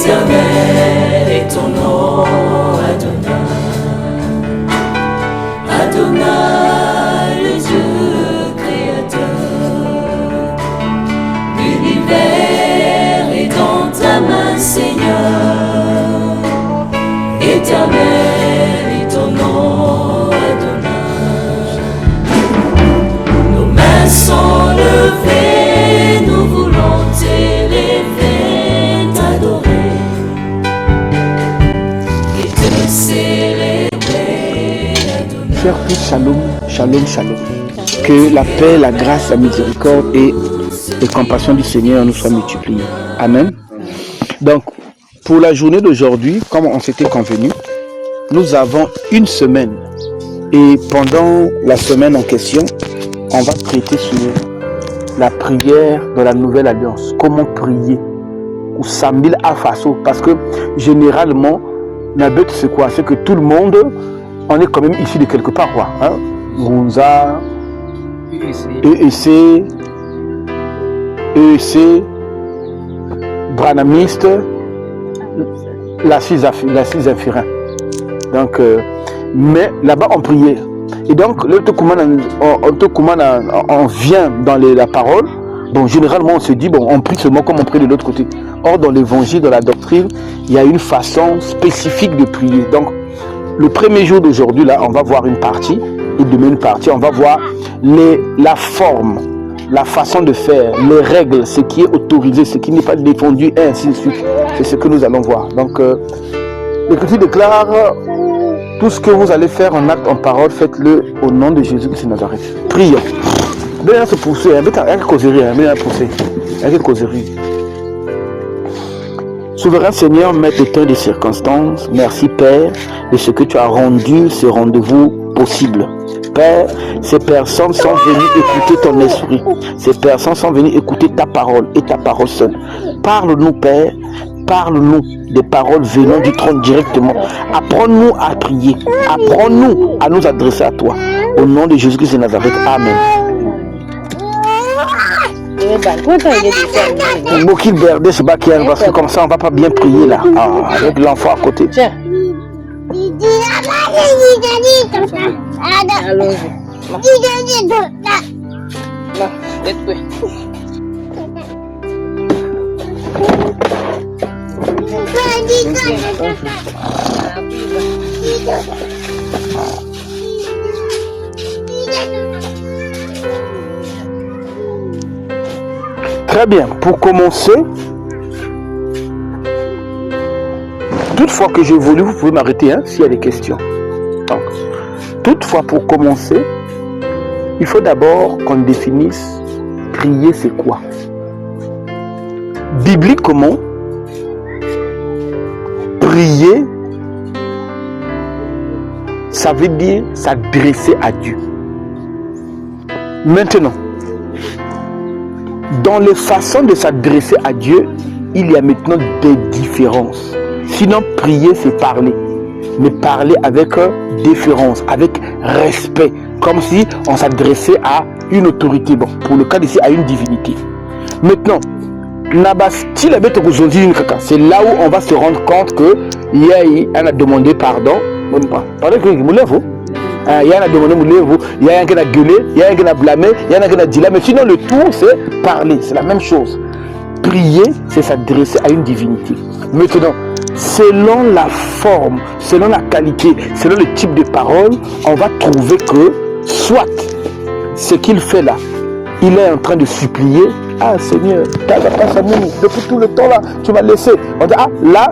Éternel est ton nom, Adonai. Adonai, le Dieu créateur. L'univers est dans ta main, Seigneur. Éternel est ton nom, Adonai. Nos mains sont levées, nous voulons t'élever, t'adorer et te célébrer, Adonai. Chers tous, shalom, shalom, shalom. Que la paix, la grâce, la miséricorde et les compassions du Seigneur nous soient multipliées. Amen. Donc, pour la journée d'aujourd'hui, comme on s'était convenu, nous avons une semaine. Et pendant la semaine en question, on va traiter sur la prière de la nouvelle alliance. Comment prier ou Sambil Afaso. Parce que généralement, la bête c'est quoi? C'est que tout le monde, on est quand même issu de quelque part. Quoi, hein? Gunza, EEC, Branamiste, la 6 infirins. Donc, mais là-bas on priait. Et donc, on vient dans la parole. Donc, généralement, on se dit, bon, on prie seulement comme on prie de l'autre côté. Or, dans l'évangile, dans la doctrine, il y a une façon spécifique de prier. Donc, le premier jour d'aujourd'hui, là, on va voir une partie. Et demain, une partie, on va voir la forme, la façon de faire, les règles, ce qui est autorisé, ce qui n'est pas défendu, et ainsi de suite. C'est ce que nous allons voir. Donc, l'Écriture déclare, tout ce que vous allez faire en acte, en parole, faites-le au nom de Jésus-Christ de Nazareth. Prions. Bien se pousser, il y a une causerie, bien pousser, il y a une causerie. Souverain Seigneur, maître de temps et des circonstances, merci Père de ce que tu as rendu ce rendez-vous possible. Père, ces personnes sont venues écouter ton esprit. Ces personnes sont venues écouter ta parole et ta parole seule. Parle-nous Père, parle-nous des paroles venant du trône directement. Apprends-nous à prier. Apprends-nous à nous adresser à toi. Au nom de Jésus-Christ de Nazareth. Amen. Beaucoup de berdés se battent parce que comme ça on va pas bien prier là. Ah, avec l'enfant à côté. Tiens. Très bien, pour commencer, toutefois que j'évolue, vous pouvez m'arrêter hein, s'il y a des questions. Donc, toutefois, pour commencer, il faut d'abord qu'on définisse prier c'est quoi. Bibliquement, prier, ça veut dire s'adresser à Dieu. Maintenant, dans les façons de s'adresser à Dieu, il y a maintenant des différences. Sinon, prier, c'est parler. Mais parler avec déférence, avec respect. Comme si on s'adressait à une autorité. Bon, pour le cas d'ici, à une divinité. Maintenant, c'est là où on va se rendre compte que on a demandé pardon. Pardon que vous lève. Il y en a demandé, il y a un qui a gueulé, il y a un qui a blâmé, il y en a qui a dit là, mais sinon le tout c'est parler, c'est la même chose. Prier, c'est s'adresser à une divinité. Maintenant, selon la forme, selon la qualité, selon le type de parole, on va trouver que soit ce qu'il fait là, il est en train de supplier, ah Seigneur, depuis tout le temps là, tu m'as laissé. On dit, ah là,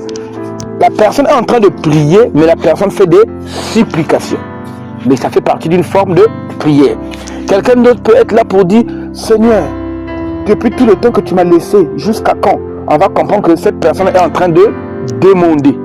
la personne est en train de prier, mais la personne fait des supplications. Mais ça fait partie d'une forme de prière. Quelqu'un d'autre peut être là pour dire, Seigneur, depuis tout le temps que tu m'as laissé, jusqu'à quand? On va comprendre que cette personne est en train de demander.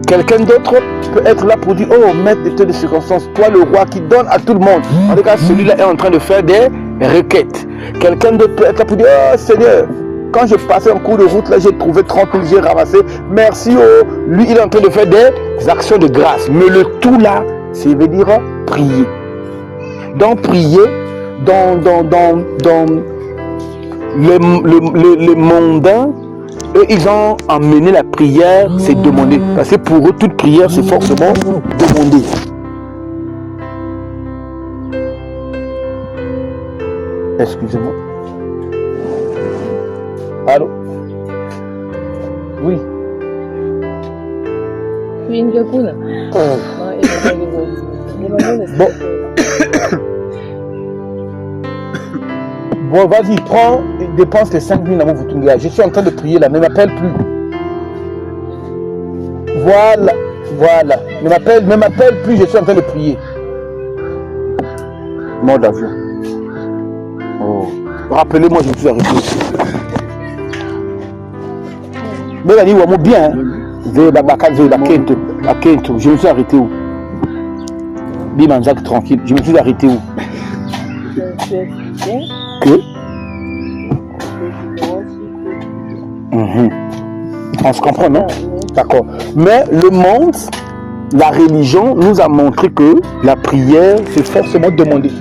Quelqu'un d'autre peut être là pour dire, oh, maître de toutes circonstances, toi le roi qui donne à tout le monde. En tout cas, celui-là est en train de faire des requêtes. Quelqu'un d'autre peut être là pour dire, oh Seigneur, quand je passais en cours de route, là, j'ai trouvé 30 000, j'ai ramassé. Merci, oh. Lui, il est en train de faire des actions de grâce. Mais le tout là, ça veut dire prier. Donc prier, dans les mondains, eux, eux, ils ont emmené la prière, c'est demander. Parce que pour eux, toute prière, c'est forcément demander. Excusez-moi. Allô? Oui. Bon. Bon, vas-y, prends, dépense les 5 000 à Vutunga. Je suis en train de prier là, ne m'appelle plus. Voilà, voilà. Ne m'appelle plus, je suis en train de prier. Mode d'avion. Oh. Rappelez-moi, je me suis arrêté aussi. Mais là, il y a bien. Je me suis arrêté où? Bimanzak tranquille. Je me suis arrêté où? Que? On se comprend, non? D'accord. Mais le monde, la religion nous a montré que la prière, c'est forcément demander.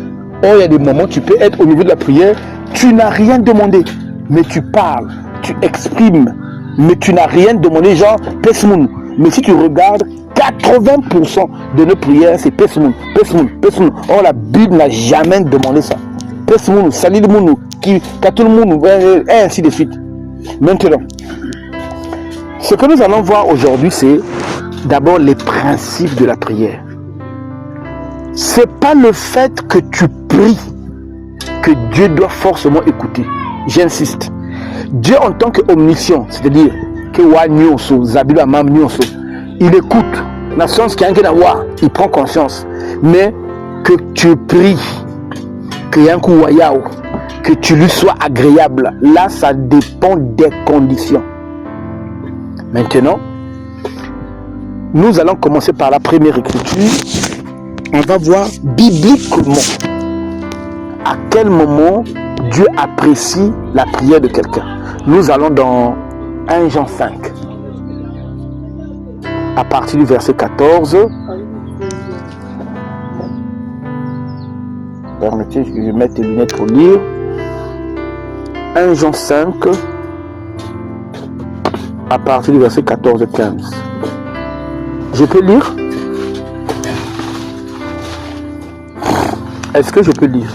Or, il y a des moments où tu peux être au niveau de la prière, tu n'as rien demandé, mais tu parles, tu exprimes, mais tu n'as rien demandé, genre, Pesmoun. Mais si tu regardes, 80% de nos prières, c'est Pesmoun, Pesmoun, Pesmoun. Or, la Bible n'a jamais demandé ça. Pesmoun, Salil Mounou, Katul Mounou, et ainsi de suite. Maintenant, ce que nous allons voir aujourd'hui, c'est d'abord les principes de la prière. C'est pas le fait que tu pries que Dieu doit forcément écouter. J'insiste. Dieu en tant qu'omniscient, c'est-à-dire que il écoute. Dans le sens qu'il y a un il prend conscience. Mais que tu pries, qu'il y a un coup que tu lui sois agréable, là ça dépend des conditions. Maintenant, nous allons commencer par la première écriture. On va voir bibliquement à quel moment Dieu apprécie la prière de quelqu'un. Nous allons dans 1 Jean 5. À partir du verset 14. Permettez, je vais mettre les lunettes pour lire. 1 Jean 5. À partir du verset 14 et 15. Je peux lire? Est-ce que je peux lire?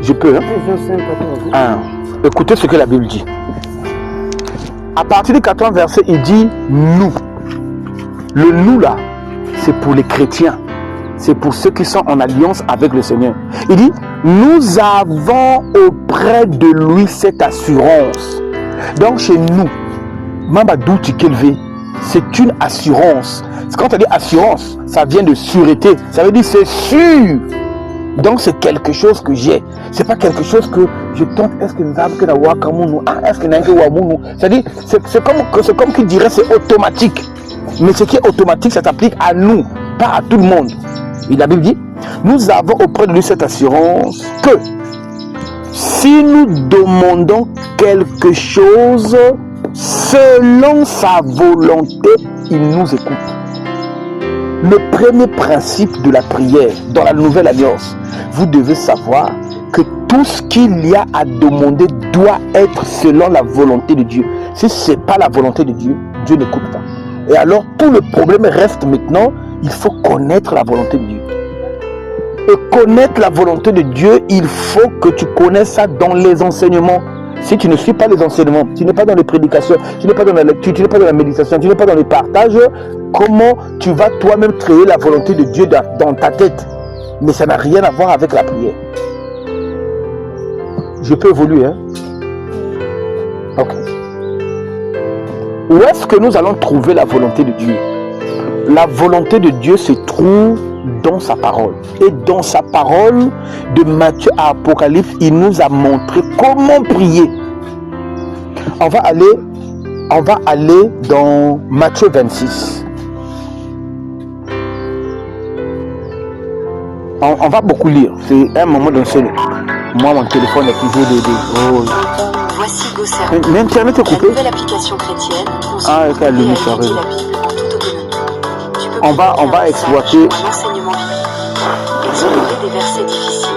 Je peux, hein? Écoutez ce que la Bible dit. À partir du 14 verset, il dit nous. Le nous là, c'est pour les chrétiens. C'est pour ceux qui sont en alliance avec le Seigneur. Il dit, nous avons auprès de lui cette assurance. Donc chez nous, Mambadou Tikelvé, c'est une assurance. Quand on dit assurance, ça vient de sûreté. Ça veut dire c'est sûr. Donc c'est quelque chose que j'ai. C'est pas quelque chose que je tente. Est-ce que nous avons que la Wakamounou? Est-ce que nous avons que Wamounou? C'est-à-dire, c'est comme qu'il dirait c'est automatique. Mais ce qui est automatique, ça s'applique à nous, pas à tout le monde. Et la Bible dit, nous avons auprès de lui cette assurance que si nous demandons quelque chose selon sa volonté, il nous écoute. Le premier principe de la prière dans la nouvelle alliance, vous devez savoir que tout ce qu'il y a à demander doit être selon la volonté de Dieu. Si ce n'est pas la volonté de Dieu, Dieu n'écoute pas. Et alors tout le problème reste maintenant, il faut connaître la volonté de Dieu. Et connaître la volonté de Dieu, il faut que tu connaisses ça dans les enseignements. Si tu ne suis pas les enseignements, tu n'es pas dans les prédications, tu n'es pas dans la lecture, tu n'es pas dans la méditation, tu n'es pas dans les partages, comment tu vas toi-même créer la volonté de Dieu dans ta tête? Mais ça n'a rien à voir avec la prière. Je peux évoluer, hein? Ok. Où est-ce que nous allons trouver la volonté de Dieu? La volonté de Dieu se trouve dans sa parole. Et dans sa parole, de Matthieu à Apocalypse, il nous a montré comment prier. On va aller dans Matthieu 26. On va beaucoup lire. C'est un moment d'enseignement. Moi, mon téléphone est toujours des... Oh. Voici GoServe. Mais Internet est coupé. La nouvelle application chrétienne consiste à à étudier la lui, Bible ça en toute arrive. autonomie. Tu peux On va composer un exploiter. message ou un enseignement, explorer des versets difficiles,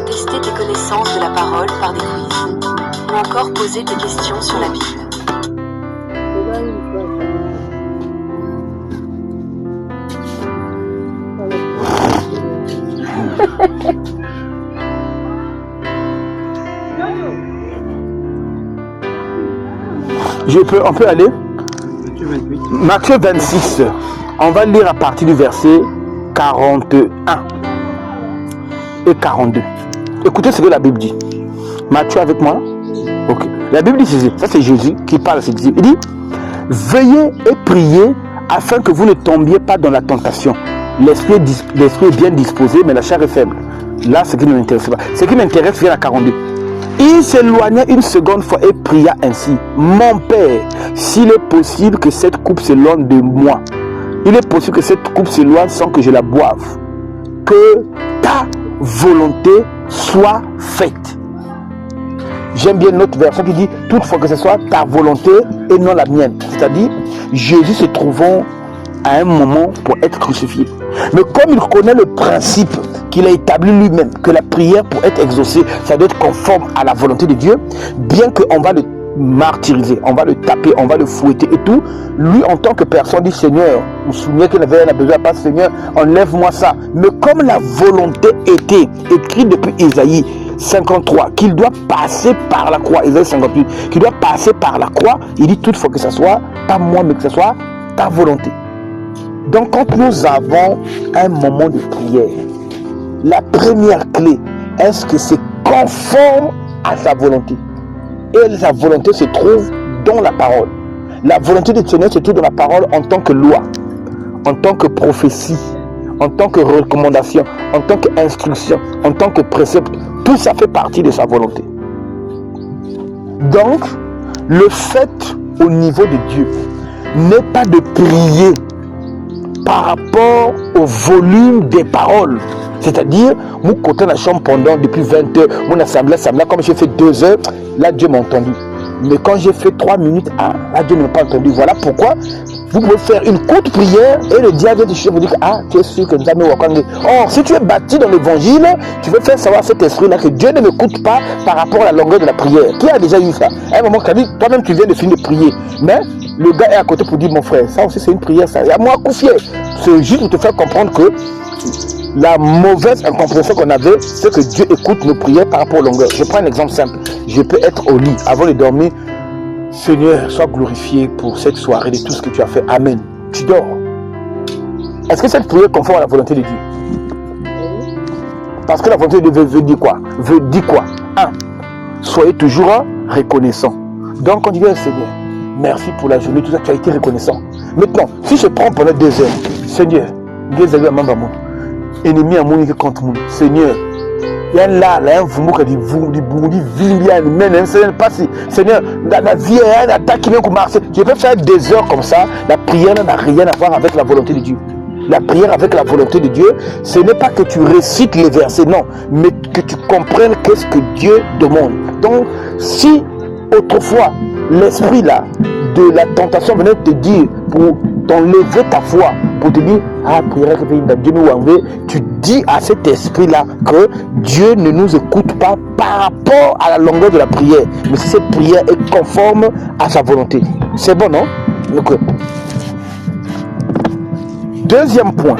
tester tes connaissance de la parole par des quiz. Ou encore poser des questions sur la Bible. On peut aller Matthieu 26. On va lire à partir du verset 41 et 42. Écoutez ce que la Bible dit. Matthieu avec moi. Ok. La Bible dit ceci. Ça c'est Jésus qui parle. Il dit, veillez et priez afin que vous ne tombiez pas dans la tentation. L'esprit est bien disposé, mais la chair est faible. Là, ce qui ne m'intéresse pas. Ce qui m'intéresse vient à 42. Il s'éloigna une seconde fois et pria ainsi. Mon Père, s'il est possible que cette coupe s'éloigne de moi, il est possible que cette coupe s'éloigne sans que je la boive. Que ta volonté soit faite. J'aime bien notre version qui dit toutefois que ce soit ta volonté et non la mienne. C'est-à-dire, Jésus se trouvant à un moment pour être crucifié. Mais comme il connaît le principe qu'il a établi lui-même, que la prière pour être exaucée, ça doit être conforme à la volonté de Dieu, bien qu'on va le martyriser, on va le taper, on va le fouetter et tout, lui en tant que personne dit Seigneur, vous vous souvenez qu'il avait besoin, pas Seigneur, enlève-moi ça. Mais comme la volonté était écrite depuis Isaïe 53, qu'il doit passer par la croix, Isaïe 58, qu'il doit passer par la croix, il dit toutefois que ce soit pas moi, mais que ce soit ta volonté. Donc quand nous avons un moment de prière, la première clé, est-ce que c'est conforme à sa volonté? Et sa volonté se trouve dans la parole. La volonté de Seigneur se trouve dans la parole en tant que loi, en tant que prophétie, en tant que recommandation, en tant qu'instruction, en tant que précepte. Tout ça fait partie de sa volonté. Donc, le fait au niveau de Dieu n'est pas de prier par rapport au volume des paroles. C'est-à-dire, moi, côté la chambre pendant depuis 20 heures, mon assemblée, comme j'ai fait 2 heures, là, Dieu m'a entendu. Mais quand j'ai fait 3 minutes, là, Dieu ne m'a pas entendu. Voilà pourquoi vous pouvez faire une courte prière et le diable vient vous dire tu es sûr que nous allons wakande. Or, si tu es bâti dans l'évangile, tu veux faire savoir à cet esprit-là que Dieu ne m'écoute pas par rapport à la longueur de la prière. Qui a déjà eu ça? À un moment, toi-même, tu viens de finir de prier. Mais le gars est à côté pour dire, mon frère, ça aussi, c'est une prière, ça. Et à moi, confier. C'est juste pour te faire comprendre que la mauvaise incompréhension qu'on avait, c'est que Dieu écoute nos prières par rapport aux longueurs. Je prends un exemple simple. Je peux être au lit avant de dormir. Seigneur, sois glorifié pour cette soirée de tout ce que tu as fait. Amen. Tu dors. Est-ce que cette prière est conforme à la volonté de Dieu? Parce que la volonté de Dieu veut dire quoi? Veut dire quoi? 1. Soyez toujours reconnaissant. Donc, on dit, Seigneur, merci pour la journée, tout ça, tu as été reconnaissant. Maintenant, si je prends pendant 2 heures, Seigneur, ennemi à mon qui contre moi, Seigneur, il y a là, vous qui dit, Seigneur, dans la vie, il y a une attaque qui vient commencer. Je peux faire 2 heures comme ça, la prière n'a rien à voir avec la volonté de Dieu. La prière avec la volonté de Dieu, ce n'est pas que tu récites les versets, non, mais que tu comprennes qu'est-ce que Dieu demande. Donc, si autrefois, l'esprit là, de la tentation venait te dire pour t'enlever ta foi, pour te dire, prière que Dieu nous envoie, tu dis à cet esprit-là que Dieu ne nous écoute pas par rapport à la longueur de la prière, mais si cette prière est conforme à sa volonté. C'est bon, non? Donc, deuxième point,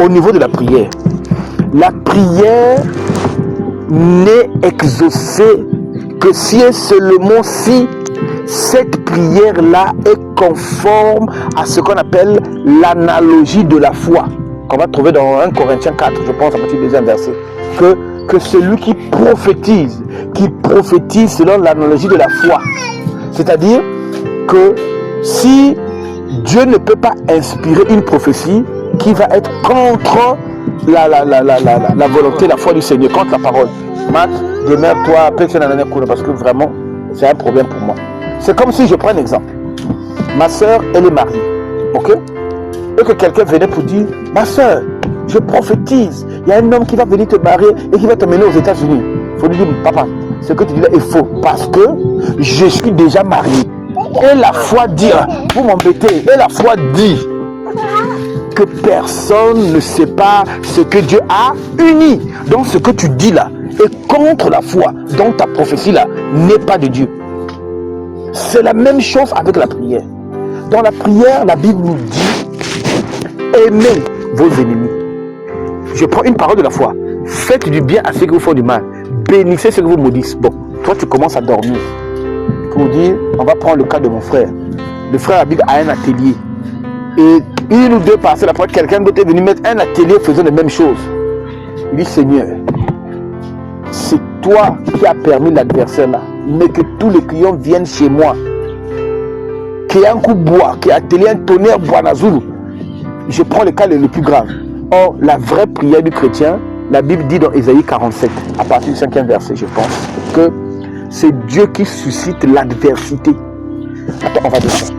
au niveau de la prière n'est exaucée que si et seulement si cette prière-là est conforme à ce qu'on appelle l'analogie de la foi, qu'on va trouver dans 1 Corinthiens 4, je pense, à partir du 2e verset, que celui qui prophétise selon l'analogie de la foi. C'est-à-dire que si Dieu ne peut pas inspirer une prophétie qui va être contre la volonté, la foi du Seigneur, contre la parole. Matt, demeure-toi, parce que vraiment, c'est un problème pour moi. C'est comme si je prends un exemple. Ma soeur, elle est mariée, ok? Et que quelqu'un venait pour dire, ma soeur, je prophétise, il y a un homme qui va venir te marier et qui va te mener aux États-Unis. Il faut lui dire, papa, ce que tu dis là est faux, parce que je suis déjà marié. Et la foi dit, vous m'embêtez, et la foi dit, que personne ne sépare ce que Dieu a uni. Donc ce que tu dis là est contre la foi. Donc ta prophétie là n'est pas de Dieu. C'est la même chose avec la prière. Dans la prière, la Bible nous dit aimez vos ennemis. Je prends une parole de la foi. Faites du bien à ceux qui vous font du mal. Bénissez ceux qui vous maudissent. Bon, toi tu commences à dormir. Pour dire, on va prendre le cas de mon frère. Le frère habite à un atelier. Et une ou deux parcelles après, quelqu'un d'autre est venu mettre un atelier faisant les mêmes choses. Il dit, Seigneur, c'est toi qui as permis l'adversaire là. Mais que tous les clients viennent chez moi. Qu'il y ait un coup de bois, qu'il y ait un atelier, un tonnerre, bois Nazulu. Je prends le cas le plus grave. Or, la vraie prière du chrétien, la Bible dit dans Ésaïe 47, à partir du 5e verset, je pense, que c'est Dieu qui suscite l'adversité. Attends, on va descendre.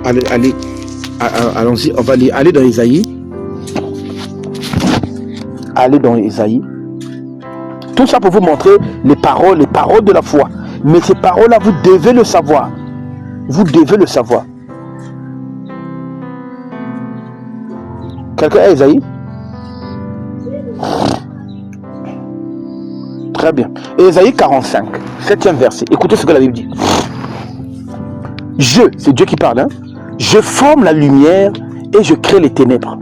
Allons-y, on va aller dans Ésaïe. Allez dans Ésaïe. Tout ça pour vous montrer les paroles de la foi. Mais ces paroles-là, vous devez le savoir. Vous devez le savoir. Quelqu'un a Ésaïe? Très bien. Ésaïe 45, 7e verset. Écoutez ce que la Bible dit. C'est Dieu qui parle, hein? Je forme la lumière et je crée les ténèbres.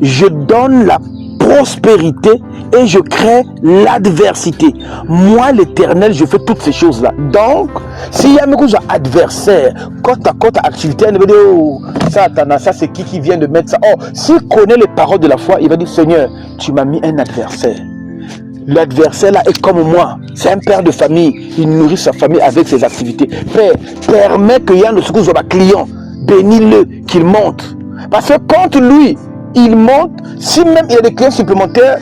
Je donne la prospérité et je crée l'adversité. Moi, l'Éternel, je fais toutes ces choses-là. Donc, s'il y a un adversaire, côte à côte activité, il va dire, oh, ça c'est qui vient de mettre ça. Oh, s'il connaît les paroles de la foi, il va dire, Seigneur, tu m'as mis un adversaire. L'adversaire là est comme moi. C'est un père de famille. Il nourrit sa famille avec ses activités. Père, permets qu'il y ait un secours sur ma client. Bénis-le, qu'il monte. Parce que quand lui, il monte, si même il y a des clients supplémentaires,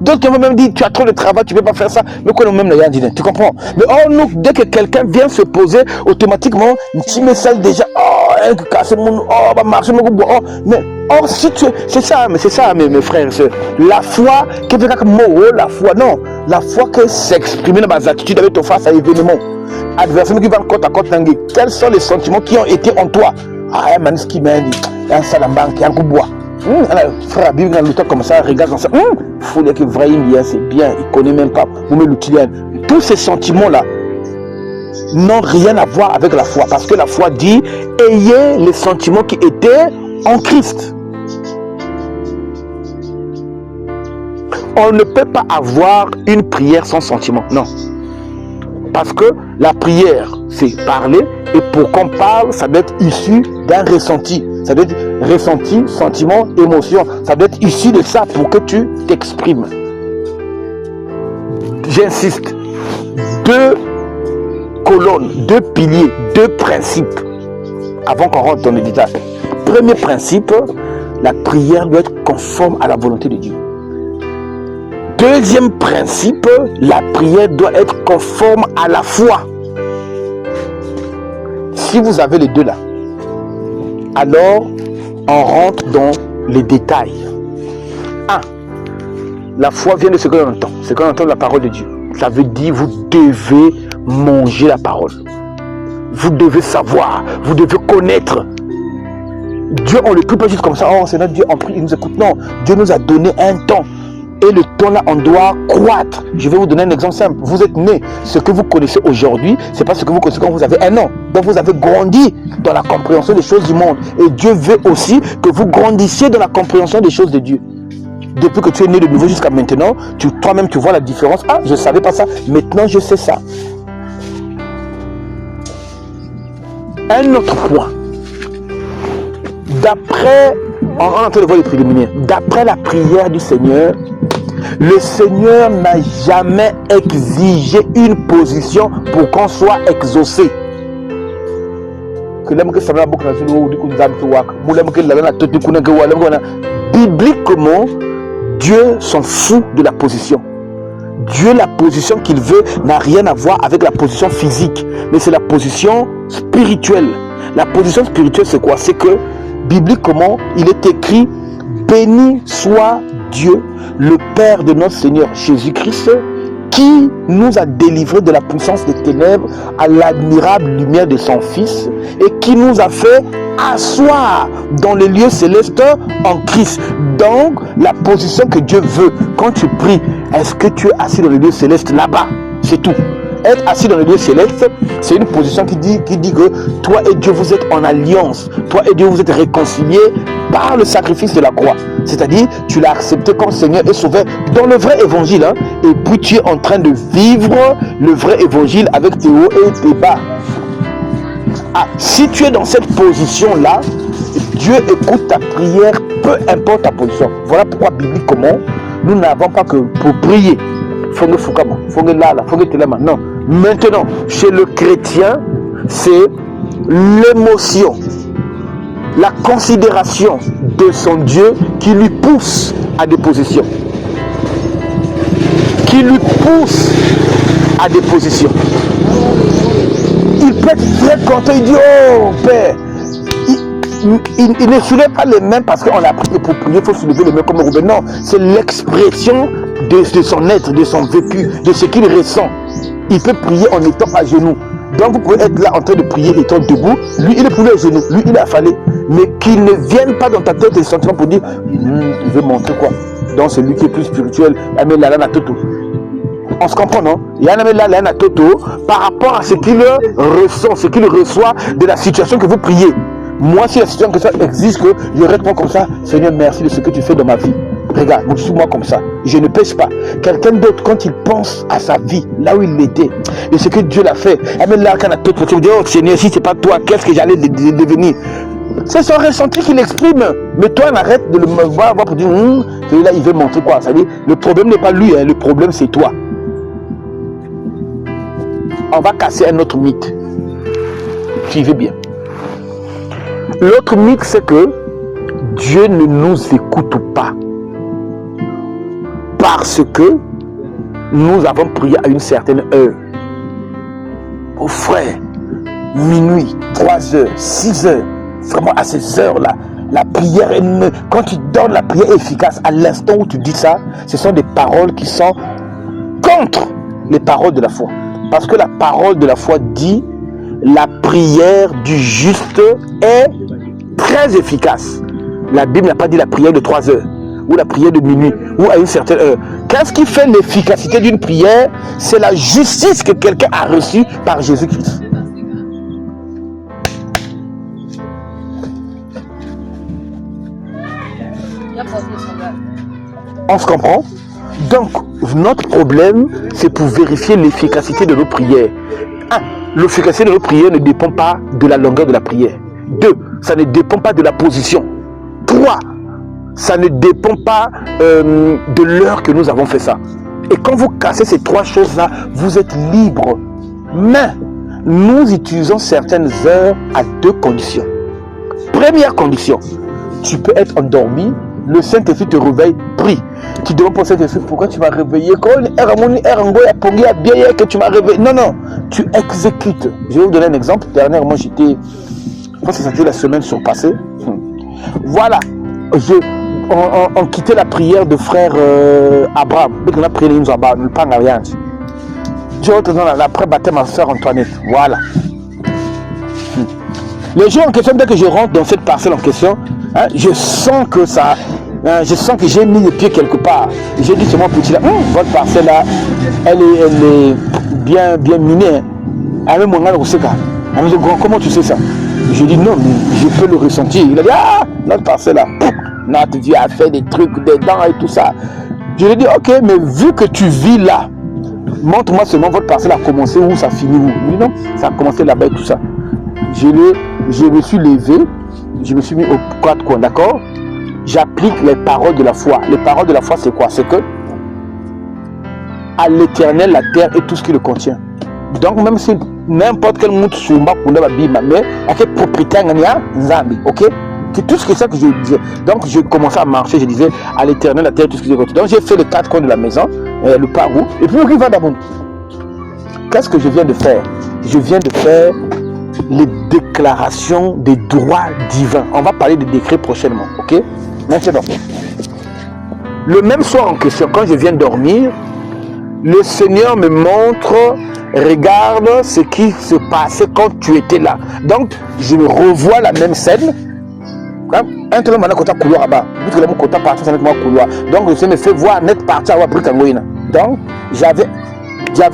d'autres vont même dire, tu as trop de travail, tu ne peux pas faire ça. Mais quoi, nous-mêmes, tu comprends? Mais or, nous, dès que quelqu'un vient se poser, automatiquement, un petit message déjà, oh, casser mon, oh, va marcher, oh, mais, or, si tu, c'est ça, mes frères et sœurs. La foi, qui fait comme mot, la foi, non. La foi qui s'exprime dans ma attitude avec ton face à l'événement. Adversaire qui va côte à côte, quels sont les sentiments qui ont été en toi? Ah, un man qui m'a dit, un salambanque, un coup de bois. Frère, Bible dans le temps comme ça, regarde comme ça. Il faut dire que Ibrahim, c'est bien, il ne connaît même pas. Tous ces sentiments-là n'ont rien à voir avec la foi. Parce que la foi dit, ayez les sentiments qui étaient en Christ. On ne peut pas avoir une prière sans sentiment. Non. Parce que la prière, c'est parler. Et pour qu'on parle, ça doit être issu d'un ressenti. Ça doit être ressenti, sentiment, émotion. Ça doit être issu de ça pour que tu t'exprimes. J'insiste. 2 colonnes, 2 piliers, 2 principes. Avant qu'on rentre dans le détail. Premier principe, la prière doit être conforme à la volonté de Dieu. Deuxième principe, la prière doit être conforme à la foi. Si vous avez les deux là, alors on rentre dans les détails. 1. La foi vient de ce que l'on entend. Ce qu'on entend de la parole de Dieu. Ça veut dire vous devez manger la parole. Vous devez savoir, vous devez connaître. Dieu, on ne le prie pas juste comme ça. Oh, c'est notre Dieu, on prie, il nous écoute. Non, Dieu nous a donné un temps. Et le temps là, on doit croître. Je vais vous donner un exemple simple. Vous êtes né. Ce que vous connaissez aujourd'hui, c'est pas ce que vous connaissez quand vous avez 1 an. Donc vous avez grandi dans la compréhension des choses du monde. Et Dieu veut aussi que vous grandissiez dans la compréhension des choses de Dieu. Depuis que tu es né de nouveau jusqu'à maintenant, toi-même tu vois la différence. Ah, je ne savais pas ça. Maintenant, je sais ça. Un autre point. D'après, on est en train de voir les préliminaires. D'après la prière du Seigneur, le Seigneur n'a jamais exigé une position pour qu'on soit exaucé. Bibliquement, Dieu s'en fout de la position. Dieu, la position qu'il veut n'a rien à voir avec la position physique, mais c'est la position spirituelle. La position spirituelle, c'est quoi? C'est que, bibliquement, il est écrit, béni soit Dieu, le Père de notre Seigneur Jésus-Christ, qui nous a délivrés de la puissance des ténèbres à l'admirable lumière de son Fils et qui nous a fait asseoir dans les lieux célestes en Christ. Donc, la position que Dieu veut quand tu pries, est-ce que tu es assis dans les lieux célestes là-bas? C'est tout. Être assis dans les lieux célestes, c'est une position qui dit que toi et Dieu, vous êtes en alliance. Toi et Dieu, vous êtes réconciliés par le sacrifice de la croix. C'est-à-dire, tu l'as accepté comme Seigneur et Sauveur dans le vrai évangile. Et puis, tu es en train de vivre le vrai évangile avec tes hauts et tes bas. Ah, si tu es dans cette position-là, Dieu écoute ta prière, peu importe ta position. Voilà pourquoi, bibliquement, nous n'avons pas que pour prier. Faut que Fukama, faut que Lala, faut que Telema. Non. Maintenant, chez le chrétien, c'est l'émotion, la considération de son Dieu qui lui pousse à des positions. Qui lui pousse à des positions. Il peut être très content, il dit, oh Père, il ne soulève pas les mains parce qu'on a appris pour prier, il faut soulever les mains comme Rouben. Non, c'est l'expression de son être, de son vécu, de ce qu'il ressent. Il peut prier en étant à genoux. Donc vous pouvez être là en train de prier étant debout. Lui, il est plus à genoux, lui, il est affalé. Mais qu'il ne vienne pas dans ta tête les sentiments pour dire, il veut montrer quoi. Donc c'est lui qui est plus spirituel. On se comprend, non? Il y a un toto par rapport à ce qu'il ressent, ce qu'il reçoit de la situation que vous priez. Moi, si la situation que ça existe, que je réponds comme ça, Seigneur, merci de ce que tu fais dans ma vie. Regarde, je suis moi comme ça. Je ne pêche pas. Quelqu'un d'autre, quand il pense à sa vie, là où il était, et ce que Dieu l'a fait, là, quand tu dis, oh Seigneur, si c'est pas toi, qu'est-ce que j'allais devenir? C'est son ressenti qu'il exprime. Mais toi, on arrête de le voir pour dire, celui-là, il veut montrer quoi? Ça veut dire, le problème n'est pas lui, le problème c'est toi. On va casser un autre mythe. Tu y veux bien. L'autre mythe, c'est que Dieu ne nous écoute pas parce que nous avons prié à une certaine heure. Oh frère, minuit, 3 heures, 6 heures, vraiment à ces heures-là, la prière, quand tu donnes la prière efficace, à l'instant où tu dis ça, ce sont des paroles qui sont contre les paroles de la foi. Parce que la parole de la foi dit, la prière du juste est très efficace. La Bible n'a pas dit la prière de 3 heures, ou la prière de minuit, ou à une certaine heure. Qu'est-ce qui fait l'efficacité d'une prière? C'est la justice que quelqu'un a reçue par Jésus-Christ. On se comprend? Donc, notre problème, c'est pour vérifier l'efficacité de nos prières. 1. L'efficacité de nos prières ne dépend pas de la longueur de la prière. 2. Ça ne dépend pas de la position. 3. Ça ne dépend pas de l'heure que nous avons fait ça. Et quand vous cassez ces 3 choses-là, vous êtes libre. Mais nous utilisons certaines heures à 2 conditions. Première condition, tu peux être endormi, le Saint-Esprit te réveille, prie. Tu demandes pour Saint-Esprit, pourquoi tu m'as réveillé? Que tu m'as réveillé. Non, non, tu exécutes. Je vais vous donner un exemple. Dernièrement, je pense que c'était la semaine surpassée. Voilà, on quittait la prière de frère Abraham. On a prié les Abraham, ne pas rien. Dieu te donne après baptême ma soeur Antoinette. Voilà. Les jours en question, dès que je rentre dans cette parcelle en question, je sens que ça, je sens que j'ai mis les pieds quelque part. J'ai dit, c'est mon petit là, votre parcelle là, elle est bien minée. Elle me dit, comment tu sais ça? Je dis, non, mais je peux le ressentir. Il a dit, notre parcelle là, notre vie a fait des trucs, des dents et tout ça. Je lui ai dit, ok, mais vu que tu vis là, montre-moi seulement votre parcelle a commencé où, ça finit où. Il dit, non, ça a commencé là-bas et tout ça. Je me suis levé, je me suis mis aux 4 coins, d'accord? J'applique les paroles de la foi. Les paroles de la foi, c'est quoi? C'est que à l'éternel, la terre et tout ce qui le contient. Donc, même si n'importe quel monde sur ma mais à quel propriétaire Zambi, ok? C'est tout ce que ça que je disais. Donc, je commençais à marcher, je disais à l'éternel, la terre, tout ce qui le contient. Donc, j'ai fait les 4 coins de la maison, le parou, et puis il va d'abord. Qu'est-ce que je viens de faire? Je viens de faire les déclarations des droits divins. On va parler des décrets prochainement, ok? Maintenant, le même soir en question, quand je viens dormir, le Seigneur me montre, regarde ce qui se passait quand tu étais là. Donc, je revois la même scène. Un tel moment, côté couloir là-bas. Donc, le Seigneur me fait voir net partir à Britangoïna. Donc, j'avais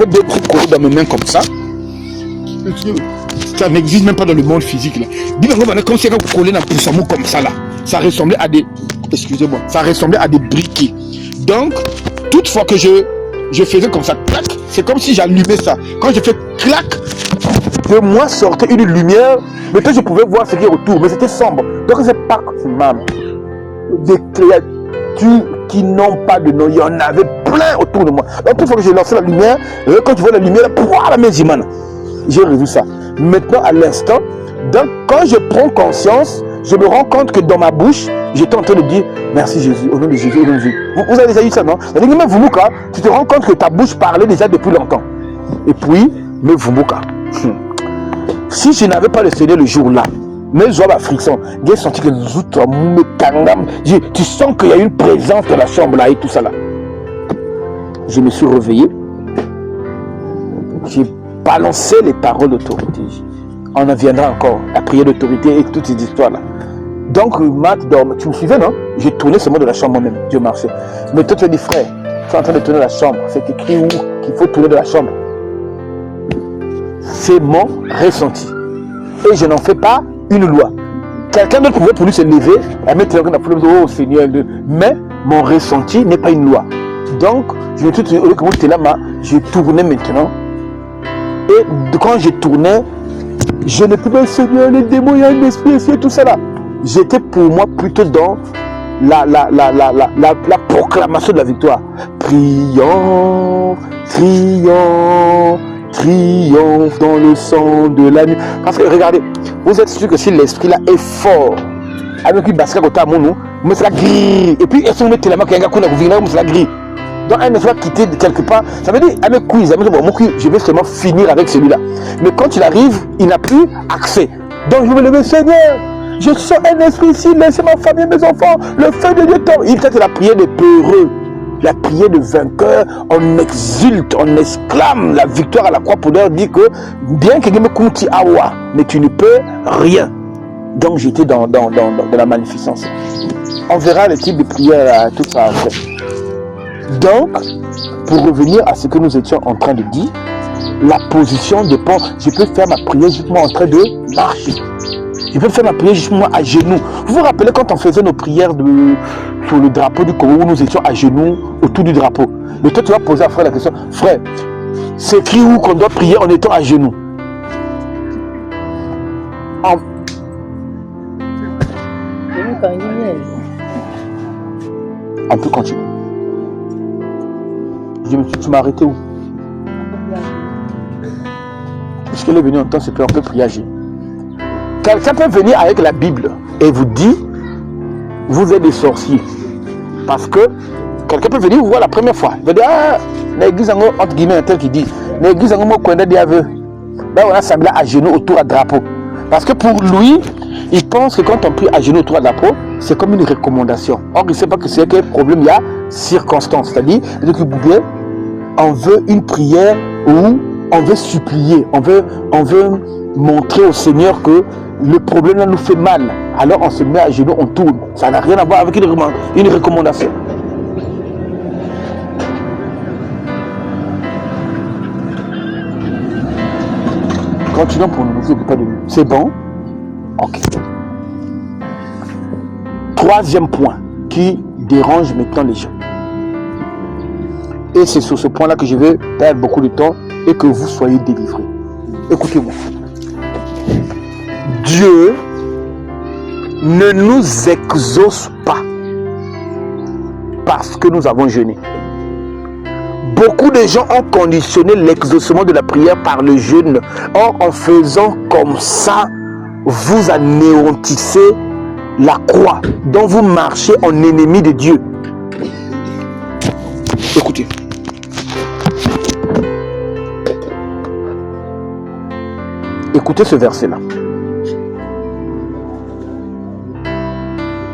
deux trucs collés dans mes mains comme ça. Ça n'existe même pas dans le monde physique là. Comme si on collait dans poussamo comme ça là. Ça ressemblait à des, excusez-moi, ça ressemblait à des briquets. Donc, toutefois que je faisais comme ça, clac, c'est comme si j'allumais ça. Quand je fais clac, de moi sortait une lumière. Maintenant, je pouvais voir ce qui est autour, mais c'était sombre. Donc, c'est pas même des créatures qui n'ont pas de nom. Il y en avait plein autour de moi. Donc, toute fois que j'ai lancé la lumière, quand tu vois la lumière, la main d'Iman, j'ai revu ça. Maintenant, à l'instant, donc, quand je prends conscience, je me rends compte que dans ma bouche, j'étais en train de dire merci Jésus, au nom de Jésus, au nom de Jésus. Vous avez déjà eu ça, non? Même Vumuka, tu te rends compte que ta bouche parlait déjà depuis longtemps. Et puis, mais Vumuka, si je n'avais pas le Seigneur le jour-là, mes oies friction, j'ai senti que tu sens qu'il y a une présence dans la chambre là et tout ça là. Je me suis réveillé, j'ai balancé les paroles d'autorité. On en viendra encore à prier d'autorité et toutes ces histoires là. Donc, Matt, tu me suivais, non? J'ai tourné ce mot de la chambre moi-même, Dieu marchait. Mais toi, tu as dit, frère, tu es en train de tourner la chambre. C'est écrit où qu'il faut tourner de la chambre. C'est mon ressenti. Et je n'en fais pas une loi. Quelqu'un d'autre pouvait pour lui se lever et mettre la foule, oh Seigneur. Mais mon ressenti n'est pas une loi. Donc, je me suis dit, au lieu que vous étiez là, je tournais maintenant. Et quand je tournais, je ne pouvais pas, Seigneur, les démons, il y a un esprit ici et tout ça là. J'étais pour moi plutôt dans la proclamation de la victoire. Prions, crions, triomphe dans le sang de la nuit. Parce que regardez, vous êtes sûr que si l'esprit là est fort, avec une basket au tamounou, vous mettez la grille. Et puis, est-ce que vous mettez la main qui a un coup, vous mettez la grille. Donc, un esprit quitter quelque part, ça veut dire, avec quiz, je vais seulement finir avec celui-là. Mais quand il arrive, il n'a plus accès. Donc, je vais me lever, Seigneur, je sens un esprit ici, laissez ma famille, mes enfants, le feu de Dieu tombe. Il peut-être la prière des peureux. La prière de vainqueur, on exulte, on exclame la victoire à la croix pour leur dire que bien que je me compte awa, mais tu ne peux rien. Donc j'étais dans la magnificence. On verra le type de prière, tout ça après. Donc, pour revenir à ce que nous étions en train de dire, la position dépend. Je peux faire ma prière justement en train de marcher. Je peux faire ma prière justement à genoux. Vous vous rappelez quand on faisait nos prières sur le drapeau du Congo où nous étions à genoux autour du drapeau. Mais toi tu vas poser à frère la question, frère, c'est écrit où qu'on doit prier en étant à genoux? On peut continuer. Je me suis dit, tu m'as arrêté où? Puisqu'elle est venue en temps, c'est on peut prier à genoux. Quelqu'un peut venir avec la Bible et vous dit, vous êtes des sorciers. Parce que quelqu'un peut venir vous voir la première fois. Il va dire, ah, l'église entre guillemets, un tel qui dit, l'église en moi, des aveux. Là, on a semblé à genoux autour à drapeau. Parce que pour lui, il pense que quand on prie à genoux autour à drapeau, c'est comme une recommandation. Or, il ne sait pas que c'est quel problème il y a circonstance. C'est-à-dire que on veut une prière où on veut supplier, on veut montrer au Seigneur que le problème là nous fait mal. Alors on se met à genoux, on tourne. Ça n'a rien à voir avec une recommandation. Continuons pour ne nous occuper de nous. C'est bon? Ok. Troisième point qui dérange maintenant les gens. Et c'est sur ce point-là que je vais perdre beaucoup de temps et que vous soyez délivrés. Écoutez-moi. Dieu ne nous exauce pas parce que nous avons jeûné. Beaucoup de gens ont conditionné l'exaucement de la prière par le jeûne. Or, en faisant comme ça, vous anéantissez la croix dont vous marchez en ennemi de Dieu. Écoutez. Écoutez ce verset-là.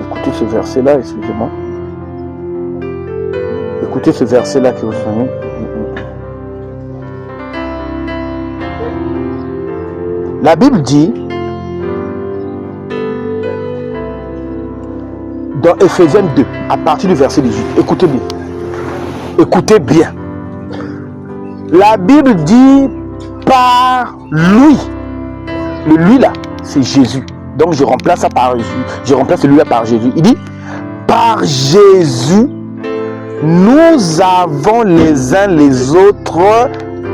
Écoutez ce verset-là, excusez-moi. Écoutez ce verset-là que vous savez. La Bible dit, dans Ephésiens 2, à partir du verset 18, écoutez bien. Écoutez bien. La Bible dit, par lui. Le lui là, c'est Jésus. Donc je remplace ça par Jésus. Je remplace celui-là par Jésus. Il dit, par Jésus, nous avons les uns les autres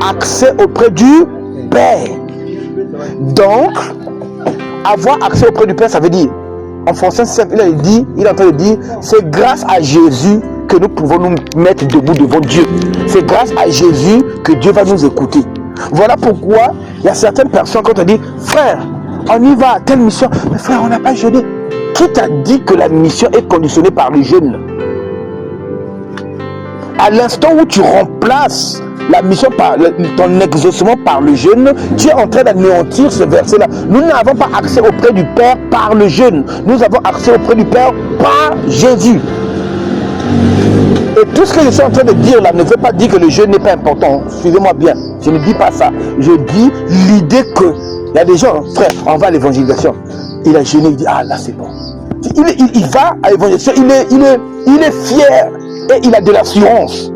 accès auprès du Père. Donc, avoir accès auprès du Père, ça veut dire, en français simple, il est en train de dire, c'est grâce à Jésus que nous pouvons nous mettre debout devant Dieu. C'est grâce à Jésus que Dieu va nous écouter. Voilà pourquoi il y a certaines personnes, quand on dit, frère, on y va à telle mission, mais frère, on n'a pas jeûné. Qui t'a dit que la mission est conditionnée par le jeûne? À l'instant où tu remplaces la mission par ton exaucement par le jeûne, tu es en train d'anéantir ce verset-là. Nous n'avons pas accès auprès du Père par le jeûne. Nous avons accès auprès du Père par Jésus. Et tout ce que je suis en train de dire là ne veut pas dire que le jeûne n'est pas important. Suivez-moi bien. Je ne dis pas ça. Je dis l'idée que il y a des gens, frère, on va à l'évangélisation. Il a jeûné, il dit, ah là c'est bon. Il va à l'évangélisation, il est fier et il a de l'assurance.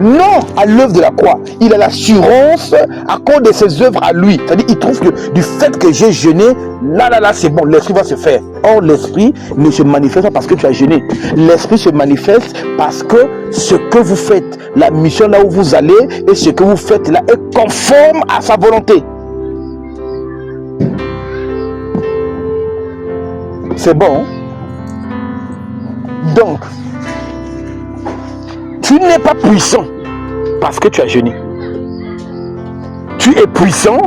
Non à l'œuvre de la croix. Il a l'assurance à cause de ses œuvres à lui. C'est-à-dire, il trouve que du fait que j'ai jeûné, là, c'est bon, l'esprit va se faire. Or, l'esprit ne se manifeste pas parce que tu as jeûné. L'esprit se manifeste parce que ce que vous faites, la mission là où vous allez et ce que vous faites là est conforme à sa volonté. C'est bon. Donc, tu n'es pas puissant parce que tu as jeûné. Tu es puissant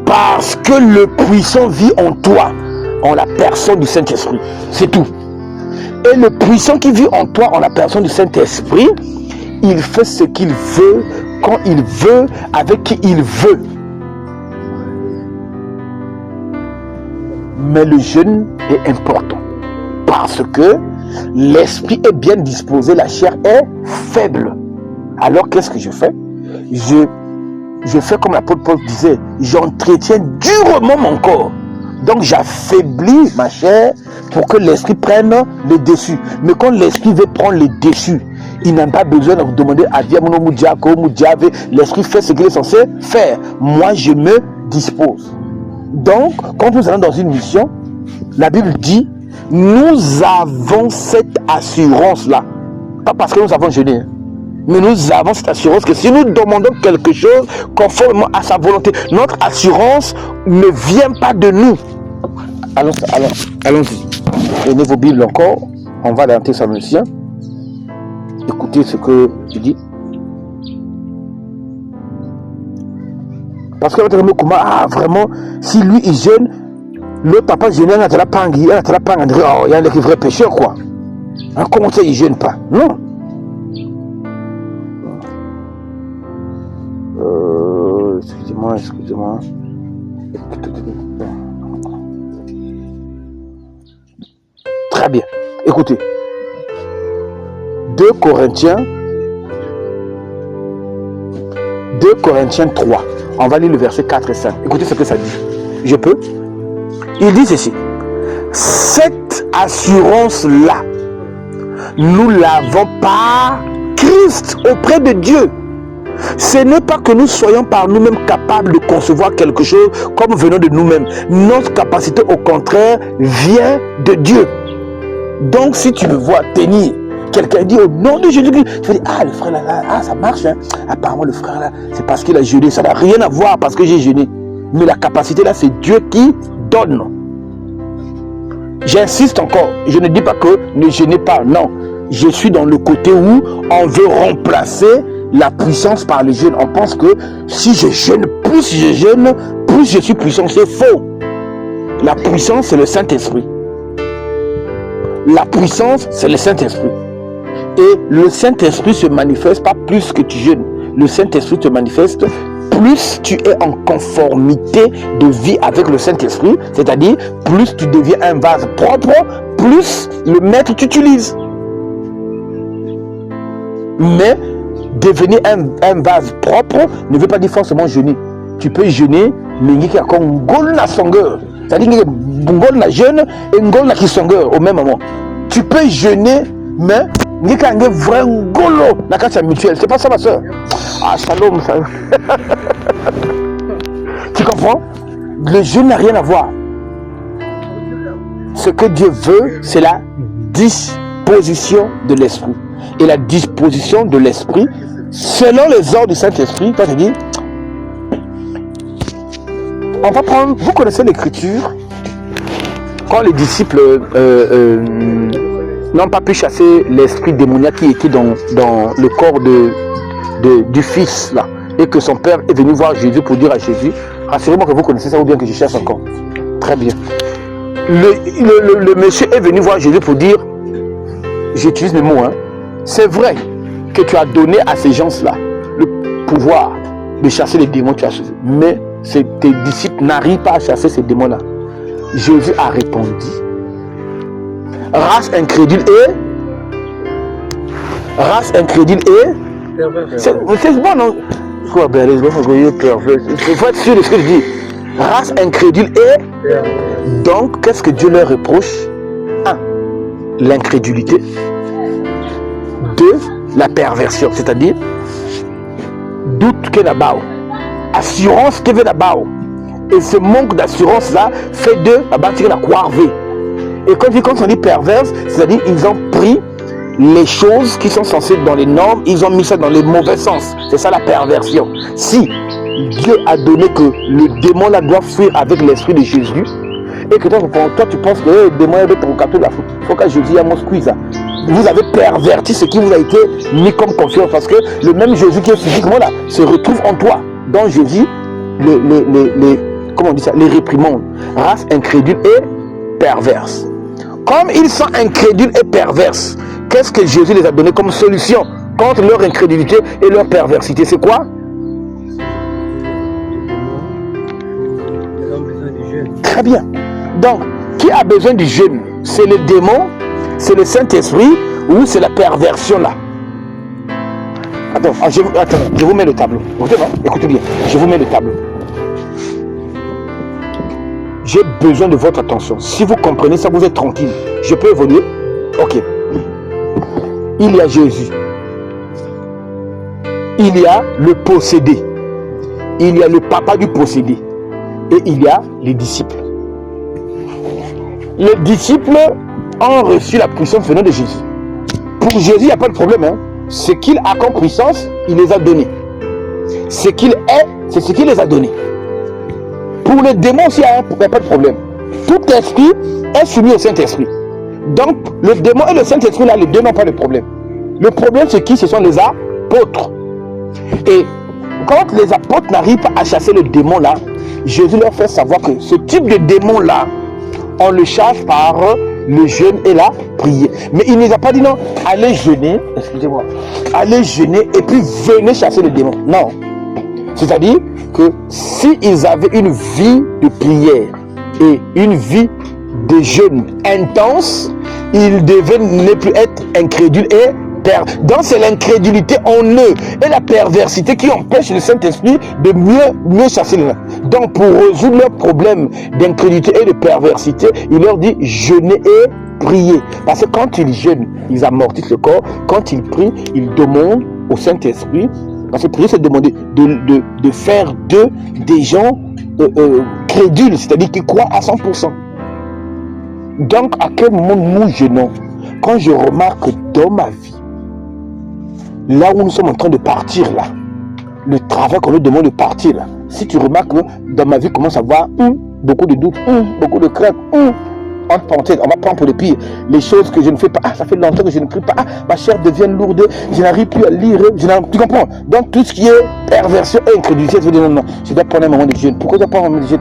parce que le puissant vit en toi, en la personne du Saint-Esprit. C'est tout. Et le puissant qui vit en toi, en la personne du Saint-Esprit, il fait ce qu'il veut, quand il veut, avec qui il veut. Mais le jeûne est important parce que l'esprit est bien disposé, la chair est faible. Alors qu'est-ce que je fais? Je fais comme l'apôtre Paul disait, j'entretiens durement mon corps. Donc j'affaiblis ma chair pour que l'esprit prenne le dessus. Mais quand l'esprit veut prendre le dessus, il n'a pas besoin de vous demander à Dieu, l'esprit fait ce qu'il est censé faire. Moi je me dispose. Donc quand nous allons dans une mission, la Bible dit, nous avons cette assurance-là. Pas parce que nous avons jeûné, mais nous avons cette assurance que si nous demandons quelque chose conformément à sa volonté, notre assurance ne vient pas de nous. Allons-y. Prenez vos Bibles encore. On va dans Thessaloniciens. Écoutez ce que je dis. Parce que vraiment, si lui il jeûne, l'autre papa jeûne, il y a un vrai pécheur quoi. Comment ça il jeûne pas? Non. Excusez-moi. Très bien. Écoutez. 2 Corinthiens 3. On va lire le verset 4 et 5. Écoutez ce que ça dit. Je peux? Il dit ceci. Cette assurance-là, nous l'avons par Christ auprès de Dieu. Ce n'est pas que nous soyons par nous-mêmes capables de concevoir quelque chose comme venant de nous-mêmes. Notre capacité, au contraire, vient de Dieu. Donc, si tu me vois tenir, quelqu'un dit au nom de Jésus-Christ, tu vas dire, ah, le frère là, ça marche. Hein? Apparemment, le frère là, c'est parce qu'il a jeûné. Ça n'a rien à voir parce que j'ai jeûné. Mais la capacité là, c'est Dieu qui donne. J'insiste encore, je ne dis pas que ne jeûnez pas, non. Je suis dans le côté où on veut remplacer la puissance par le jeûne. On pense que si je jeûne, plus je suis puissant. C'est faux. La puissance, c'est le Saint-Esprit. La puissance, c'est le Saint-Esprit. Et le Saint-Esprit se manifeste pas plus que tu jeûnes. Le Saint-Esprit te manifeste plus tu es en conformité de vie avec le Saint-Esprit, c'est-à-dire plus tu deviens un vase propre, plus le maître t'utilise. Mais devenir un vase propre ne veut pas dire forcément jeûner. Tu peux jeûner mais qui a comme ngol na songueur. C'est-à-dire que ngol na jeûne et ngol na qui songueur au même moment. Tu peux jeûner, mais il y a un vrai ngolo na carte mutuelle. C'est pas ça, ma soeur. Ah, shalom, ça. Tu comprends? Le jeûne n'a rien à voir. Ce que Dieu veut, c'est la disposition de l'esprit. Et la disposition de l'esprit, selon les ordres du Saint-Esprit, quand il dit, on va prendre, vous connaissez l'écriture, quand les disciples n'ont pas pu chasser l'esprit démoniaque qui était dans le corps du fils là, et que son père est venu voir Jésus pour dire à Jésus, rassurez-moi que vous connaissez ça ou bien que je cherche encore. Très bien. Le monsieur est venu voir Jésus pour dire, j'utilise mes mots, hein, c'est vrai que tu as donné à ces gens-là le pouvoir de chasser les démons, mais tes disciples n'arrivent pas à chasser ces démons-là. Jésus a répondu, race incrédule et c'est bon, non? Il faut être sûr de ce que je dis. Race incrédule et donc qu'est-ce que Dieu leur reproche? 1. L'incrédulité. 2. La perversion, c'est-à-dire doute que là-bas, assurance que là-bas, et ce manque d'assurance là fait de la croire vrai. Et quand on dit perverse, c'est-à-dire ils ont pris les choses qui sont censées être dans les normes, ils ont mis ça dans les mauvais sens. C'est ça la perversion. Si Dieu a donné que le démon là doit fuir avec l'esprit de Jésus, et que toi tu penses que le démon est ton capteur de la faute, il faut que Jésus a mon squeeze. Vous avez perverti ce qui vous a été mis comme confiance, parce que le même Jésus qui est physiquement là se retrouve en toi. Dans Jésus, comment on dit ça, les réprimandes, race incrédule et perverse. Comme ils sont incrédules et perverses, qu'est-ce que Jésus les a donné comme solution contre leur incrédulité et leur perversité? C'est quoi? Très bien. Donc, qui a besoin du jeûne? C'est le démon, c'est le Saint-Esprit ou c'est la perversion là? Attends, je vous mets le tableau. Écoutez bien, je vous mets le tableau. J'ai besoin de votre attention. Si vous comprenez ça, vous êtes tranquille. Je peux évoluer? Ok. Il y a Jésus. Il y a le possédé. Il y a le papa du possédé. Et il y a les disciples. Les disciples ont reçu la puissance venant de Jésus. Pour Jésus, il n'y a pas de problème. Hein. Ce qu'il a comme puissance, il les a donnés. Ce qu'il est, c'est ce qu'il les a donnés. Pour les démons aussi, il n'y a pas de problème. Tout esprit est soumis au Saint-Esprit. Donc, le démon et le Saint-Esprit, là, les deux n'ont pas de problème. Le problème, c'est qui? Ce sont les apôtres. Et quand les apôtres n'arrivent pas à chasser le démon, là, Jésus leur fait savoir que ce type de démon-là, on le chasse par le jeûne et la prière. Mais il ne nous a pas dit non, allez jeûner, excusez-moi, allez jeûner et puis venez chasser le démon. Non. C'est-à-dire que s'ils avaient une vie de prière et une vie de jeûne intense, ils devaient ne plus être incrédules et perdre. Donc c'est l'incrédulité en eux et la perversité qui empêche le Saint-Esprit de mieux chasser les gens. Donc pour résoudre leurs problèmes d'incrédulité et de perversité, il leur dit jeûner et prier. Parce que quand ils jeûnent, ils amortissent le corps. Quand ils prient, ils demandent au Saint-Esprit. Parce que prier, c'est demander de faire d'eux des gens crédules, c'est-à-dire qui croient à 100%. Donc, à quel moment nous jeûnons? Quand je remarque dans ma vie, là où nous sommes en train de partir, là, le travail qu'on nous demande de partir, là, si tu remarques que dans ma vie commence à avoir beaucoup de doutes, beaucoup de craintes, entre parenthèses, on va prendre pour le pire, les choses que je ne fais pas, ça fait longtemps que je ne prie pas, ma chair devient lourde, je n'arrive plus à lire, tu comprends? Donc tout ce qui est perversion et incrédulité, je dis non, je dois prendre un moment de jeûne. Pourquoi je dois prendre un moment de jeûne?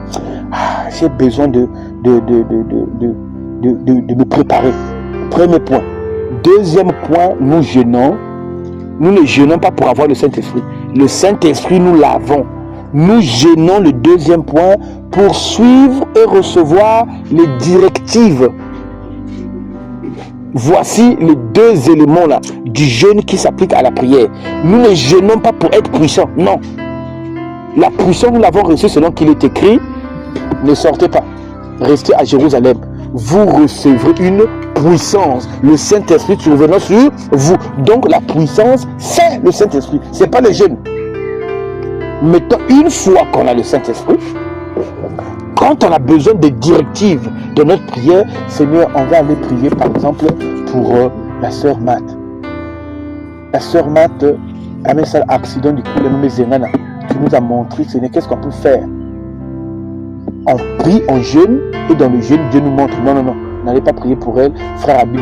J'ai besoin de me préparer. Premier point. Deuxième point, nous jeûnons. Nous ne jeûnons pas pour avoir le Saint-Esprit. Le Saint-Esprit, nous l'avons. Nous jeûnons, le deuxième point, pour suivre et recevoir les directives. Voici les deux éléments là du jeûne qui s'appliquent à la prière. Nous ne jeûnons pas pour être puissants, non. La puissance, nous l'avons reçue selon qu'il est écrit. Ne sortez pas. Restez à Jérusalem. Vous recevrez une puissance. Le Saint-Esprit survenant sur vous. Donc la puissance, c'est le Saint-Esprit. Ce n'est pas le jeûne. Maintenant, une fois qu'on a le Saint-Esprit, quand on a besoin de directives de notre prière, Seigneur, on va aller prier par exemple pour la sœur Matt. La sœur Matt a mis un accident du coup, tu nous as montré, Seigneur, qu'est-ce qu'on peut faire. On prie, on jeûne, et dans le jeûne, Dieu nous montre, non, n'allez pas prier pour elle. Frère Abib,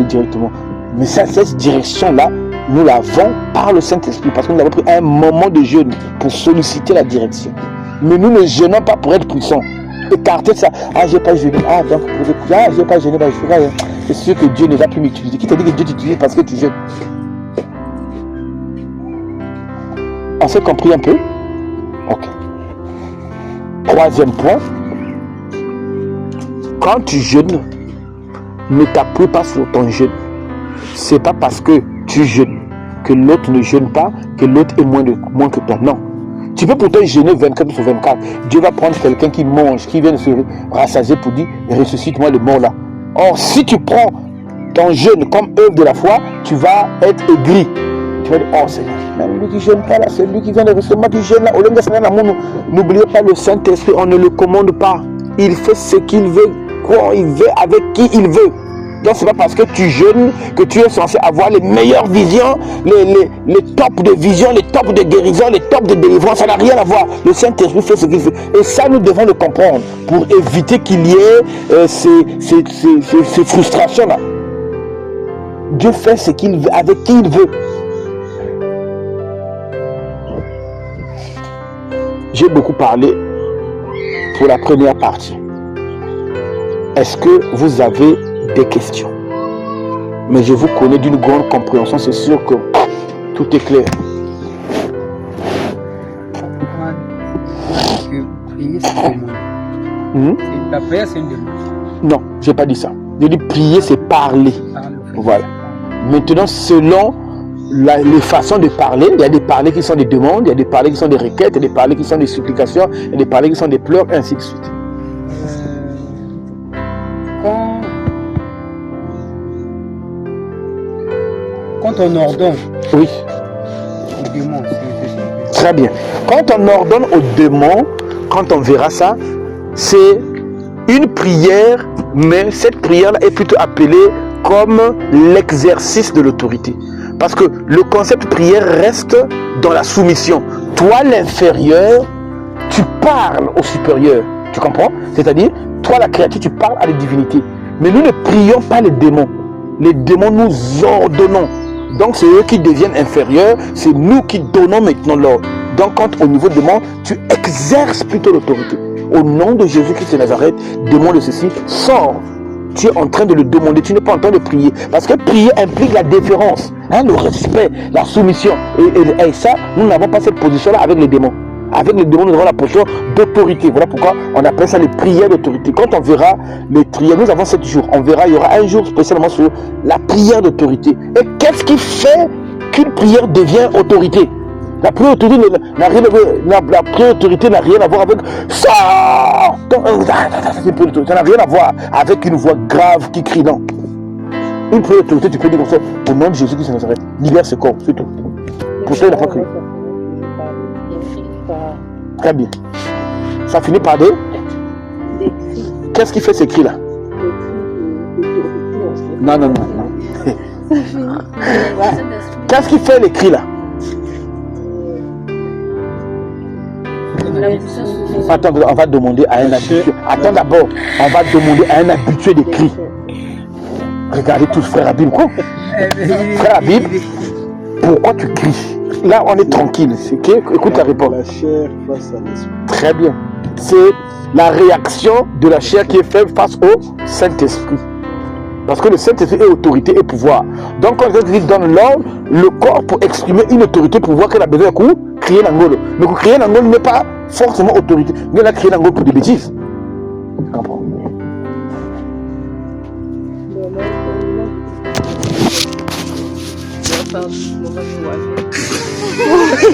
directement. Mais ça, cette direction-là, nous l'avons par le Saint-Esprit, parce que nous avons pris un moment de jeûne pour solliciter la direction. Mais nous ne jeûnons pas pour être puissants. Écartez ça. Ah, j'ai pas jeûné. Ah, donc, j'ai pas jeûné. C'est sûr que Dieu ne va plus m'utiliser. Qui t'a dit que Dieu t'utilise parce que tu jeûnes? On s'est compris un peu? Ok. Troisième point. Quand tu jeûnes, ne t'appuie pas sur ton jeûne. C'est pas parce que tu jeûnes que l'autre ne jeûne pas, que l'autre est moins que toi. Non. Tu peux pourtant jeûner 24 sur 24. Dieu va prendre quelqu'un qui mange, qui vient de se rassasier pour dire ressuscite-moi le mort là. Or, si tu prends ton jeûne comme œuvre de la foi, tu vas être aigri. Tu vas dire, oh Seigneur, même lui qui ne jeûne pas là, c'est lui qui vient de recevoir qui jeûne là. N'oubliez pas le Saint-Esprit, on ne le commande pas. Il fait ce qu'il veut, quand il veut, avec qui il veut. Donc c'est pas parce que tu jeûnes que tu es censé avoir les meilleures visions, les tops de vision, les tops de guérison, les tops de délivrance. Ça n'a rien à voir. Le Saint-Esprit fait ce qu'il fait. Et ça, nous devons le comprendre pour éviter qu'il y ait ces frustrations-là. Dieu fait ce qu'il veut, avec qui il veut. J'ai beaucoup parlé pour la première partie. Est-ce que vous avez des questions? Mais je vous connais d'une grande compréhension, c'est sûr que tout est clair. Prier, c'est une demande. La prière, c'est une demande. Non, je n'ai pas dit ça. Je dis prier, c'est parler. Voilà. Maintenant, selon les façons de parler, il y a des parlers qui sont des demandes, il y a des parlers qui sont des requêtes, il y a des parlers qui sont des supplications, il y a des parlers qui sont des pleurs, et ainsi de suite. Quand on ordonne, oui, au démon, très bien. Quand on ordonne au démon, quand on verra ça, c'est une prière, mais cette prière-là est plutôt appelée comme l'exercice de l'autorité. Parce que le concept prière reste dans la soumission. Toi, l'inférieur, tu parles au supérieur. Tu comprends? C'est-à-dire, toi, la créature, tu parles à la divinité. Mais nous ne prions pas les démons. Les démons, nous ordonnons. Donc, c'est eux qui deviennent inférieurs. C'est nous qui donnons maintenant l'ordre. Donc, quand au niveau démon, tu exerces plutôt l'autorité. Au nom de Jésus-Christ de Nazareth, démon de ceci, sors. Tu es en train de le demander, tu n'es pas en train de prier. Parce que prier implique la déférence, le respect, la soumission. Et ça, nous n'avons pas cette position-là avec les démons. Avec les démons, nous avons la position d'autorité. Voilà pourquoi on appelle ça les prières d'autorité. Quand on verra les prières, nous avons 7 jours. On verra, il y aura un jour spécialement sur la prière d'autorité. Et qu'est-ce qui fait qu'une prière devient autorité? La prière d'autorité n'a rien à voir avec ça. Ça n'a rien à voir avec une voix grave qui crie, non. Une prière d'autorité, tu peux dire comme ça, au nom de Jésus-Christ de Nazareth, libère ce corps, c'est tout. Pour ça, il n'a pas crié. Très bien. Ça finit par des... Qu'est-ce qui fait ces cris-là? Non. Qu'est-ce qui fait les cris-là? Attends, on va demander à un habitué. Attends d'abord, on va demander à un habitué des cris. Regardez tous, frère Abib, quoi? Frère Abib, pourquoi tu cries? Là, on est tranquille. Écoute la réponse. La chair face à l'esprit. Très bien. C'est la réaction de la chair qui est faite face au Saint-Esprit. Parce que le Saint-Esprit est autorité et pouvoir. Donc, quand le Saint-Esprit donne l'ordre, le corps pour exprimer une autorité, pour voir qu'elle a besoin d'un coup, crier l'angolo. Mais pour crier l'angolo n'est pas forcément autorité. Mais elle a crié l'angolo pour des bêtises. Tu comprends?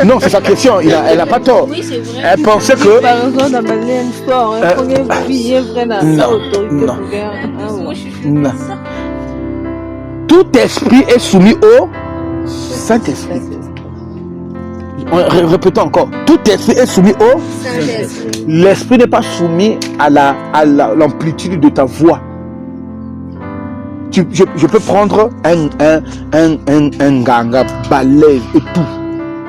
Non, c'est sa question. Elle n'a pas tort. Oui, c'est vrai. Elle pensait que... Par exemple, dans ma histoire, il faut que billet vrai dans Non, ça, autorité non. gouverne. Moi, je suis Non. ça. Tout esprit est soumis au Saint-Esprit. Répétons encore. Tout esprit est soumis au... L'esprit n'est pas soumis à l'amplitude de ta voix. Je peux prendre un ganga balèze et tout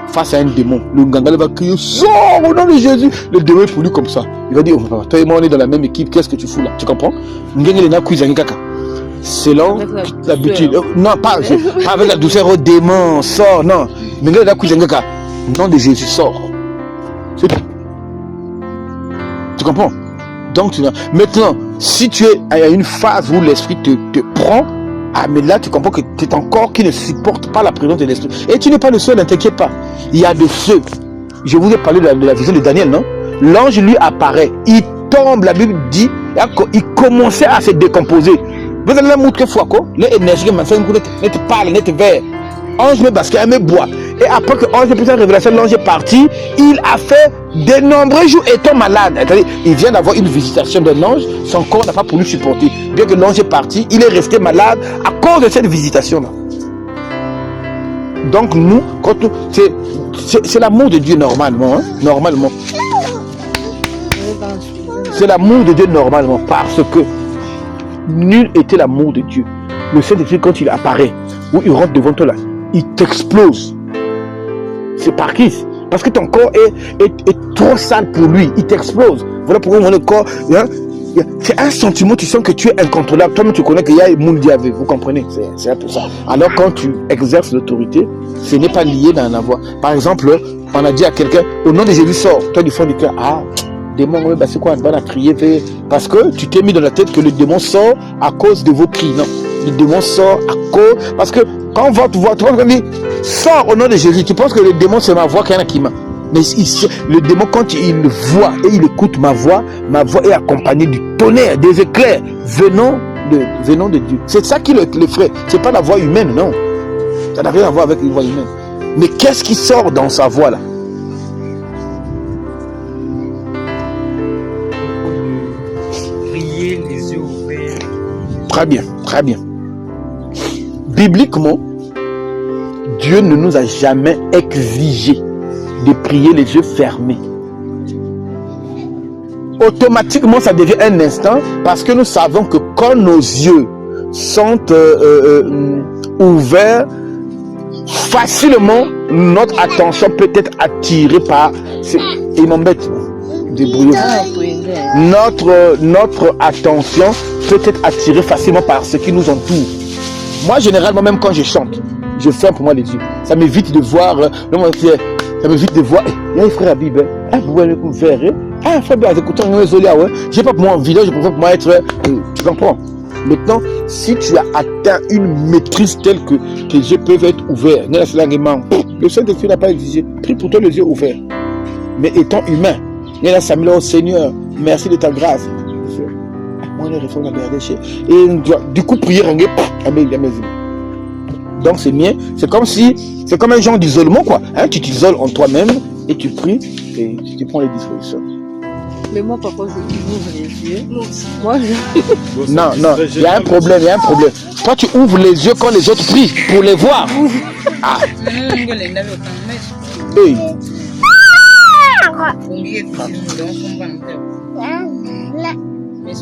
face à un démon. Le ganga va crier, sors au nom de Jésus. Le démon est pour lui comme ça. Il va dire, oh, toi et moi on est dans la même équipe, qu'est-ce que tu fous là? Tu comprends? Selon l'habitude. Non, pas avec la douceur au démon, sors, non. Mais nom de Jésus, sors. C'est tout. Tu comprends? Donc, maintenant, si tu es à une phase où l'esprit te prend, ah, mais là, tu comprends que c'est ton corps qui ne supporte pas la présence de l'esprit. Et tu n'es pas le seul, ne t'inquiète pas. Il y a de ceux. Je vous ai parlé de la vision de Daniel, non? L'ange lui apparaît, il tombe, la Bible dit, il commençait à se décomposer. Vous allez la montrer fois quoi? L'énergie, net parle, net vert. Ange me basque, elle me boit. Et après que ange a révélation, l'ange est parti, il a fait de nombreux jours étant malade. C'est-à-dire, il vient d'avoir une visitation d'un ange, son corps n'a pas pu lui supporter. Bien que l'ange est parti, il est resté malade à cause de cette visitation-là. Donc nous, c'est l'amour de Dieu normalement, hein? Normalement. C'est l'amour de Dieu normalement, parce que nul était l'amour de Dieu. Le Saint-Esprit, quand il apparaît, ou il rentre devant toi là, il t'explose. C'est par qui? Parce que ton corps est trop sale pour lui, il t'explose. Voilà pourquoi mon corps, hein, c'est un sentiment, tu sens que tu es incontrôlable. Toi-même, tu connais qu'il y a un monde avec, vous comprenez? C'est un peu ça. Alors, quand tu exerces l'autorité, ce n'est pas lié dans la voix. Par exemple, on a dit à quelqu'un, au nom de Jésus, sors. Toi, du fond du cœur, ah, démon, bah, c'est quoi? On va crier. Parce que tu t'es mis dans la tête que le démon sort à cause de vos cris. Non, le démon sort à cause. Parce que quand votre voix, tu vois, on dit, sors au nom de Jésus. Tu penses que le démon, c'est ma voix qu'il y en a qui m'a. Mais le démon, quand il voit et il écoute ma voix est accompagnée du tonnerre, des éclairs venant de Dieu. C'est ça qui le ferait. C'est pas la voix humaine, non. Ça n'a rien à voir avec une voix humaine. Mais qu'est-ce qui sort dans sa voix là? Prier les yeux ouverts. Très bien, très bien. Bibliquement, Dieu ne nous a jamais exigé de prier les yeux fermés. Automatiquement, ça devient un instant parce que nous savons que quand nos yeux sont ouverts, facilement, notre attention peut être attirée par... Il m'embête. Notre attention peut être attirée facilement par ce qui nous entoure. Moi, généralement, même quand je chante, je ferme pour moi les yeux. Ça m'évite de voir... Ça m'évite de voir. Il y a un frère Habib. Vous verrez. Ah, frère, écoutez, j'ai pas pour moi en vidéo, je préfère pour moi être. Tu comprends? Maintenant, si tu as atteint une maîtrise telle que les yeux peuvent être ouverts, le Saint-Esprit n'a pas exigé. Prie pour toi les yeux ouverts. Mais étant humain, il y a Samuel, oh Seigneur, merci de ta grâce. Et du coup, prier, donc c'est bien, c'est comme un genre d'isolement quoi. Hein, tu t'isoles en toi-même et tu pries et tu prends les dispositions. Mais moi, parfois, je ouvre les yeux. Moi, Non, il y a un problème. Toi, tu ouvres les yeux quand les autres prient pour les voir. Ah. Hey.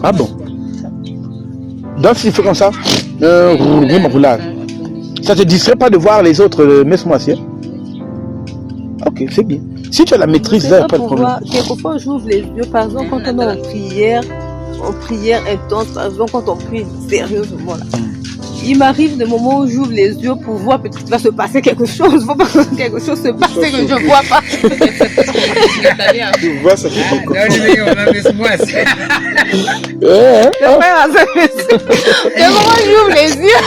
Ah bon? Donc, si tu fais comme ça, ça te distrait pas de voir les autres, mets-moi assis. Ok, c'est bien. Si tu as la maîtrise, là, pas de problème. Quelquefois, j'ouvre les yeux, par exemple, quand on est en prière intense, par exemple, quand on prie sérieusement, là. Il m'arrive des moments où j'ouvre les yeux pour voir peut-être qu'il va se passer quelque chose. Faut pas que quelque chose se passe que je ne vois pas. Tu vois, ça fait beaucoup. Des moments où j'ouvre les yeux.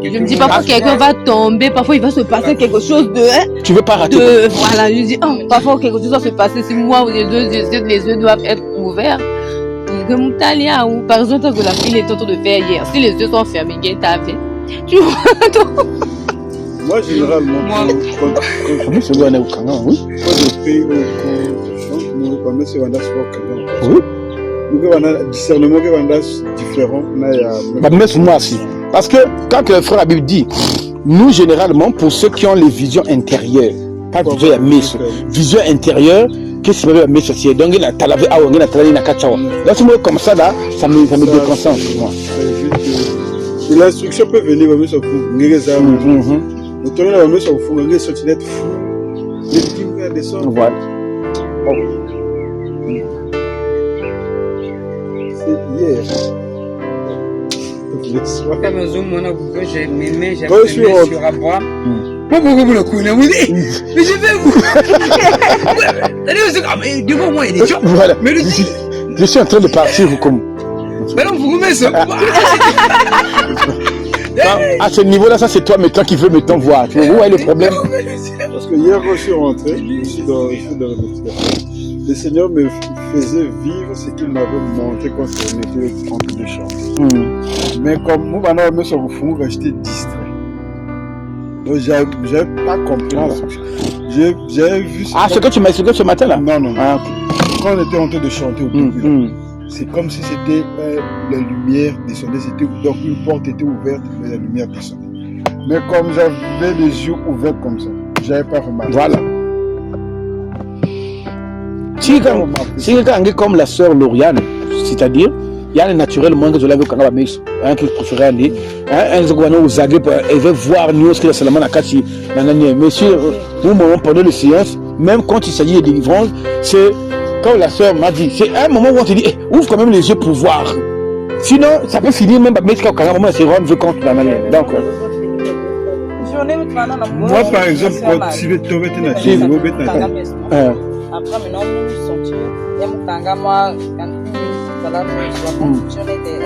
Je me dis parfois quelqu'un va tomber, parfois il va se passer quelque chose de... Tu veux pas rater. Voilà, je dis, oh, parfois quelque chose va se passer si moi les yeux doivent être ouverts. Ou par exemple, que la fille est en train de faire hier, si les yeux sont fermés, tu vois. Moi, généralement, quand c'est bon, on est au Kanga, oui. je prie au chante, nous, comme c'est un sport Kanga. Oui. Nous avons un discernement qui est différent. Mais pour moi aussi. Parce que quand le frère Habib dit, nous, généralement, pour ceux qui ont les visions intérieures, pas vision à mise, vision intérieure, qu'est-ce que c'est la mise aussi? Donc, il y a talavé à on a talavé na kachawa. Donc, c'est moi comme ça là, ça me déconcentre moi. Et l'instruction peut venir même sur vous, les examens. Nous tournons la même sur vous, les sorties fou, les petits gars des sorts. Voilà. C'est hier. Quand j'ai mes mains, j'ai sur Abraham. Moi, vous le connaissez, vous dites, mais je vais vous. C'est-à-dire, devant moi, il y a des gens. Voilà. Je suis en train de partir, vous comme. Mais non, vous mettez ça. À ce niveau-là, ça c'est toi maintenant qui veux maintenant voir. Tu vois où est le problème? Parce que hier, quand je suis rentré, je suis dans le métier. Le Seigneur me faisait vivre ce qu'il m'avait montré quand on était en train de chanter. Mais comme moi, maintenant, je me suis rendu j'étais distrait. Donc, j'avais pas compris. J'avais vu ça. Ah, ce que tu m'as expliqué ce matin là? Non. Ah, okay. Quand on était en train de chanter au début, c'est comme si c'était la lumière descendait. Donc, une porte était ouverte, mais la lumière descendait. Mais comme j'avais les yeux ouverts comme ça, j'avais pas remarqué. Voilà. Si quelqu'un est comme la sœur Lauriane, c'est-à-dire, il y a un naturel moins que je l'avais au Kanga Bamis, un qui préférait aller, un Zogouano aux Zagreb, elle veut voir nous ce que la Salaman a caché. Mais si nous, pendant les séances, même quand il s'agit de délivrance, c'est comme la sœur m'a dit, c'est un moment où on te dit, ouvre quand même les yeux pour voir. Sinon, ça peut finir même à au Kanga, moment, c'est rendre compte de la manière. Donc, moi, par exemple, quand tu veux tomber dans la télé, après, maintenant, nous sortir. Il y a mon tanga, moi, quand je fonctionner des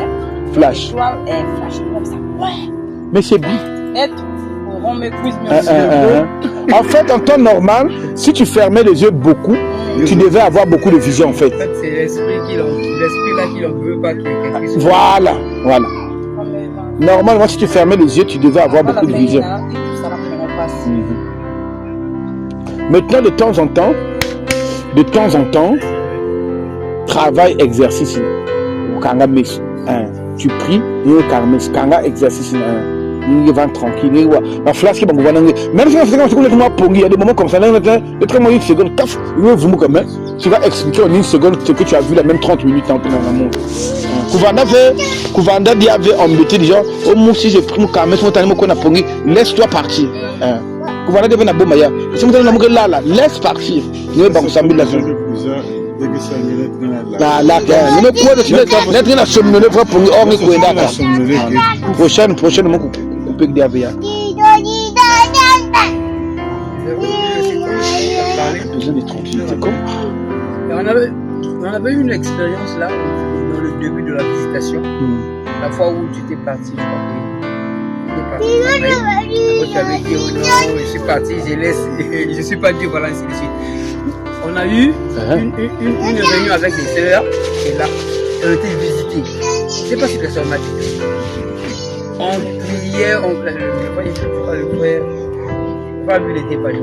flash. Flash, comme ça. Ouais. Mais c'est bien. On m'écoute, en fait, en temps normal, si tu fermais les yeux beaucoup, tu devais avoir beaucoup de vision en fait. En fait, c'est l'esprit là qui n'en veut pas qu'il y ait quelque chose. Voilà. Normalement, si tu fermais les yeux, tu devais avoir beaucoup de vision. Maintenant, de temps en temps, travail, exercice. Kanga mes, tu pries, Kanga exercice. Il va tranquille. La flash qui va gouverner. Même si c'est complètement pongi, il y a des moments comme ça. Le traitement une seconde, caf, tu vas expliquer en une seconde ce que tu as vu la même 30 minutes dans le monde. Kouvanda dit avait embêté des gens. Oh, moi si j'ai pris mon carmès, mon tanimo qu'on a pongi, laisse-toi partir. Kouvanda devait n'avoir maya. Si vous avez là, laisse partir. Nous allons s'embêter la vie. Prochaine, mon coupé de Abia. On avait eu une expérience là, dans le début de la visitation. La fois où tu étais parti, je crois que tu étais parti. Tu avais dit, oh non, je suis parti, je suis pas Dieu, voilà, ainsi de suite. On a eu une réunion avec des sœurs, et là, on était visités. Je ne sais pas si les sœurs m'a dit. On priait, le frère, lui, il n'était pas là.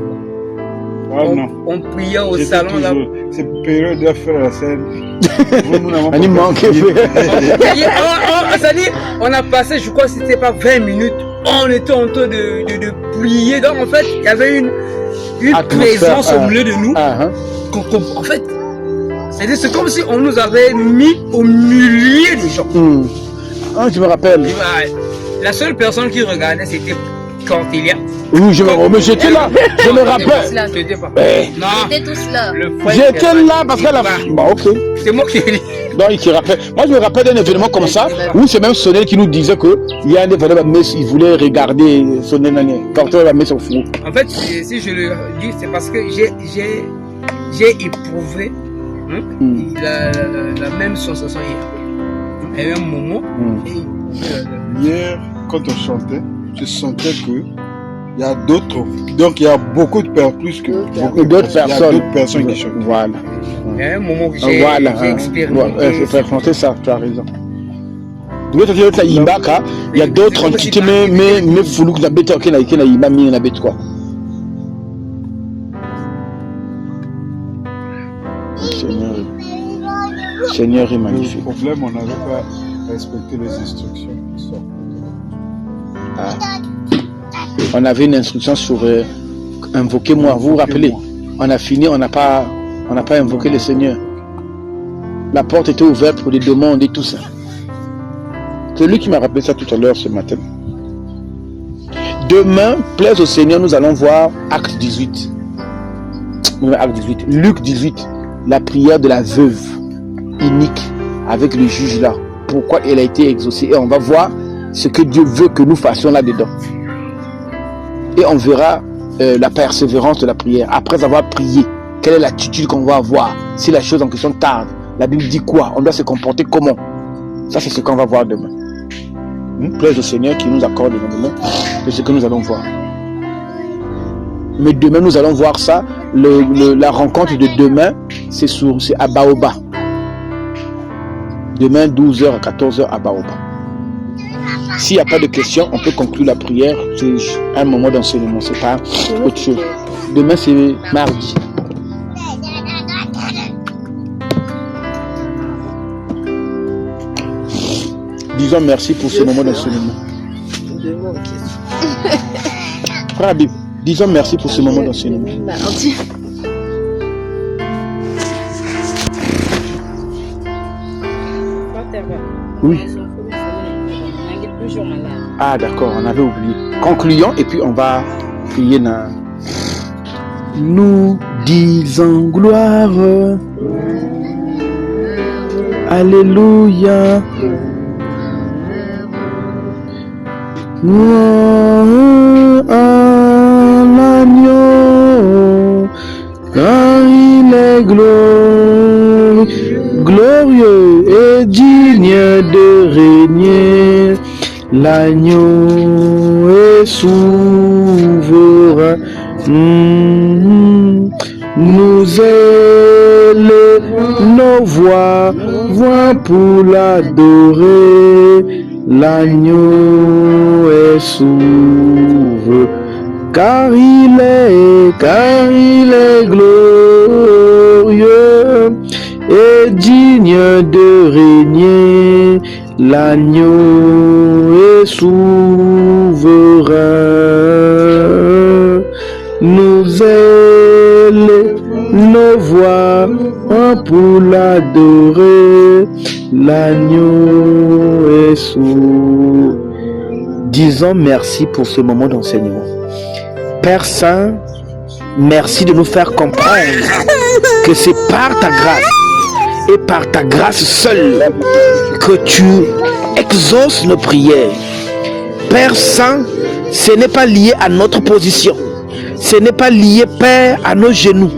On priait au salon là. C'est période de faire la scène. On y manque. C'est-à-dire, on a passé, je crois que c'était pas 20 minutes. On était en train de prier. Donc en fait, il y avait une présence au milieu de nous. En fait, c'est comme si on nous avait mis au milieu des gens. Je me rappelle. La seule personne qui regardait, c'était Cortélia. Oui, mais j'étais là, je me rappelle. Non, J'étais tous là. J'étais là parce qu'elle a. Bah, ok. C'est moi qui ai dit. Donc, il te rappelle. Moi, je me rappelle d'un événement comme ça où c'est même Sonel qui nous disait qu'il y a un événement, mais il voulait regarder Sonel quand on va mettre son fou. En fait, si je le dis, c'est parce que j'ai éprouvé la même sensation hier. Il y a eu un moment. Hier, quand on chantait, je sentais que il y a d'autres, donc il y a beaucoup de personnes, plus que beaucoup d'autres personnes. Il y a d'autres personnes qui chantent. Il y a un moment que j'ai expérimenté. C'est ça, tu as raison. Il y a d'autres entités, mais foulou qui n'habitent qui n'a mis un habit quoi. Seigneur est magnifique. Le problème, on n'avait pas respecté les instructions qui sortent. On avait une instruction sur invoquez-moi, vous vous rappelez? On a fini, on n'a pas invoqué le Seigneur. La porte était ouverte pour des demandes et tout ça. C'est lui qui m'a rappelé ça tout à l'heure ce matin. Demain, plaise au Seigneur, nous allons voir Acte 18. Luc 18, la prière de la veuve inique avec le juge là. Pourquoi elle a été exaucée. Et on va voir ce que Dieu veut que nous fassions là-dedans. Et on verra la persévérance de la prière. Après avoir prié, quelle est l'attitude qu'on va avoir si la chose en question tarde. La Bible dit quoi? On doit se comporter comment? Ça, c'est ce qu'on va voir demain. Plaise au Seigneur qui nous accorde demain. C'est ce que nous allons voir. Mais demain, nous allons voir ça. La rencontre de demain, c'est à Baoba. Demain, 12h à 14h à Baoba. S'il n'y a pas de questions, on peut conclure la prière. C'est un moment d'enseignement, c'est pas autre chose. Demain, c'est mardi. Disons merci pour ce moment d'enseignement. Frère Habib, disons merci pour ce moment d'enseignement. Oui. Ah d'accord, on avait oublié. Concluons et puis on va prier. Nous disons gloire. Alléluia. À l'agneau, car il est glorieux et digne de régner. L'agneau est souverain. Nous élevons nos voix pour l'adorer. L'agneau est souverain, car il est glorieux et digne de régner. L'agneau est souverain. Nous élevons nos voix pour l'adorer. L'agneau est souverain. Disons merci pour ce moment d'enseignement. Père Saint, merci de nous faire comprendre que c'est par ta grâce et par ta grâce seule que tu exauces nos prières. Père Saint, ce n'est pas lié à notre position. Ce n'est pas lié, Père, à nos genoux.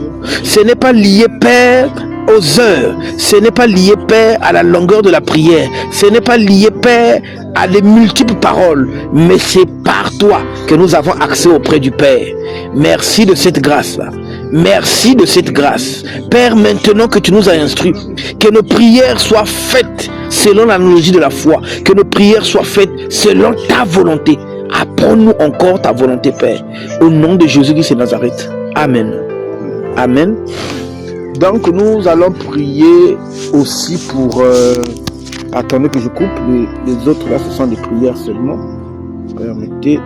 Ce n'est pas lié, Père, aux heures. Ce n'est pas lié, Père, à la longueur de la prière. Ce n'est pas lié, Père, à des multiples paroles. Mais c'est par toi que nous avons accès auprès du Père. Merci de cette grâce-là. Merci de cette grâce. Père, maintenant que tu nous as instruits, que nos prières soient faites selon l'analogie de la foi. Que nos prières soient faites selon ta volonté. Apprends-nous encore ta volonté, Père. Au nom de Jésus-Christ de Nazareth. Amen. Amen. Donc nous allons prier aussi pour... attendez que je coupe. Les autres là, ce sont des prières seulement. Permettez.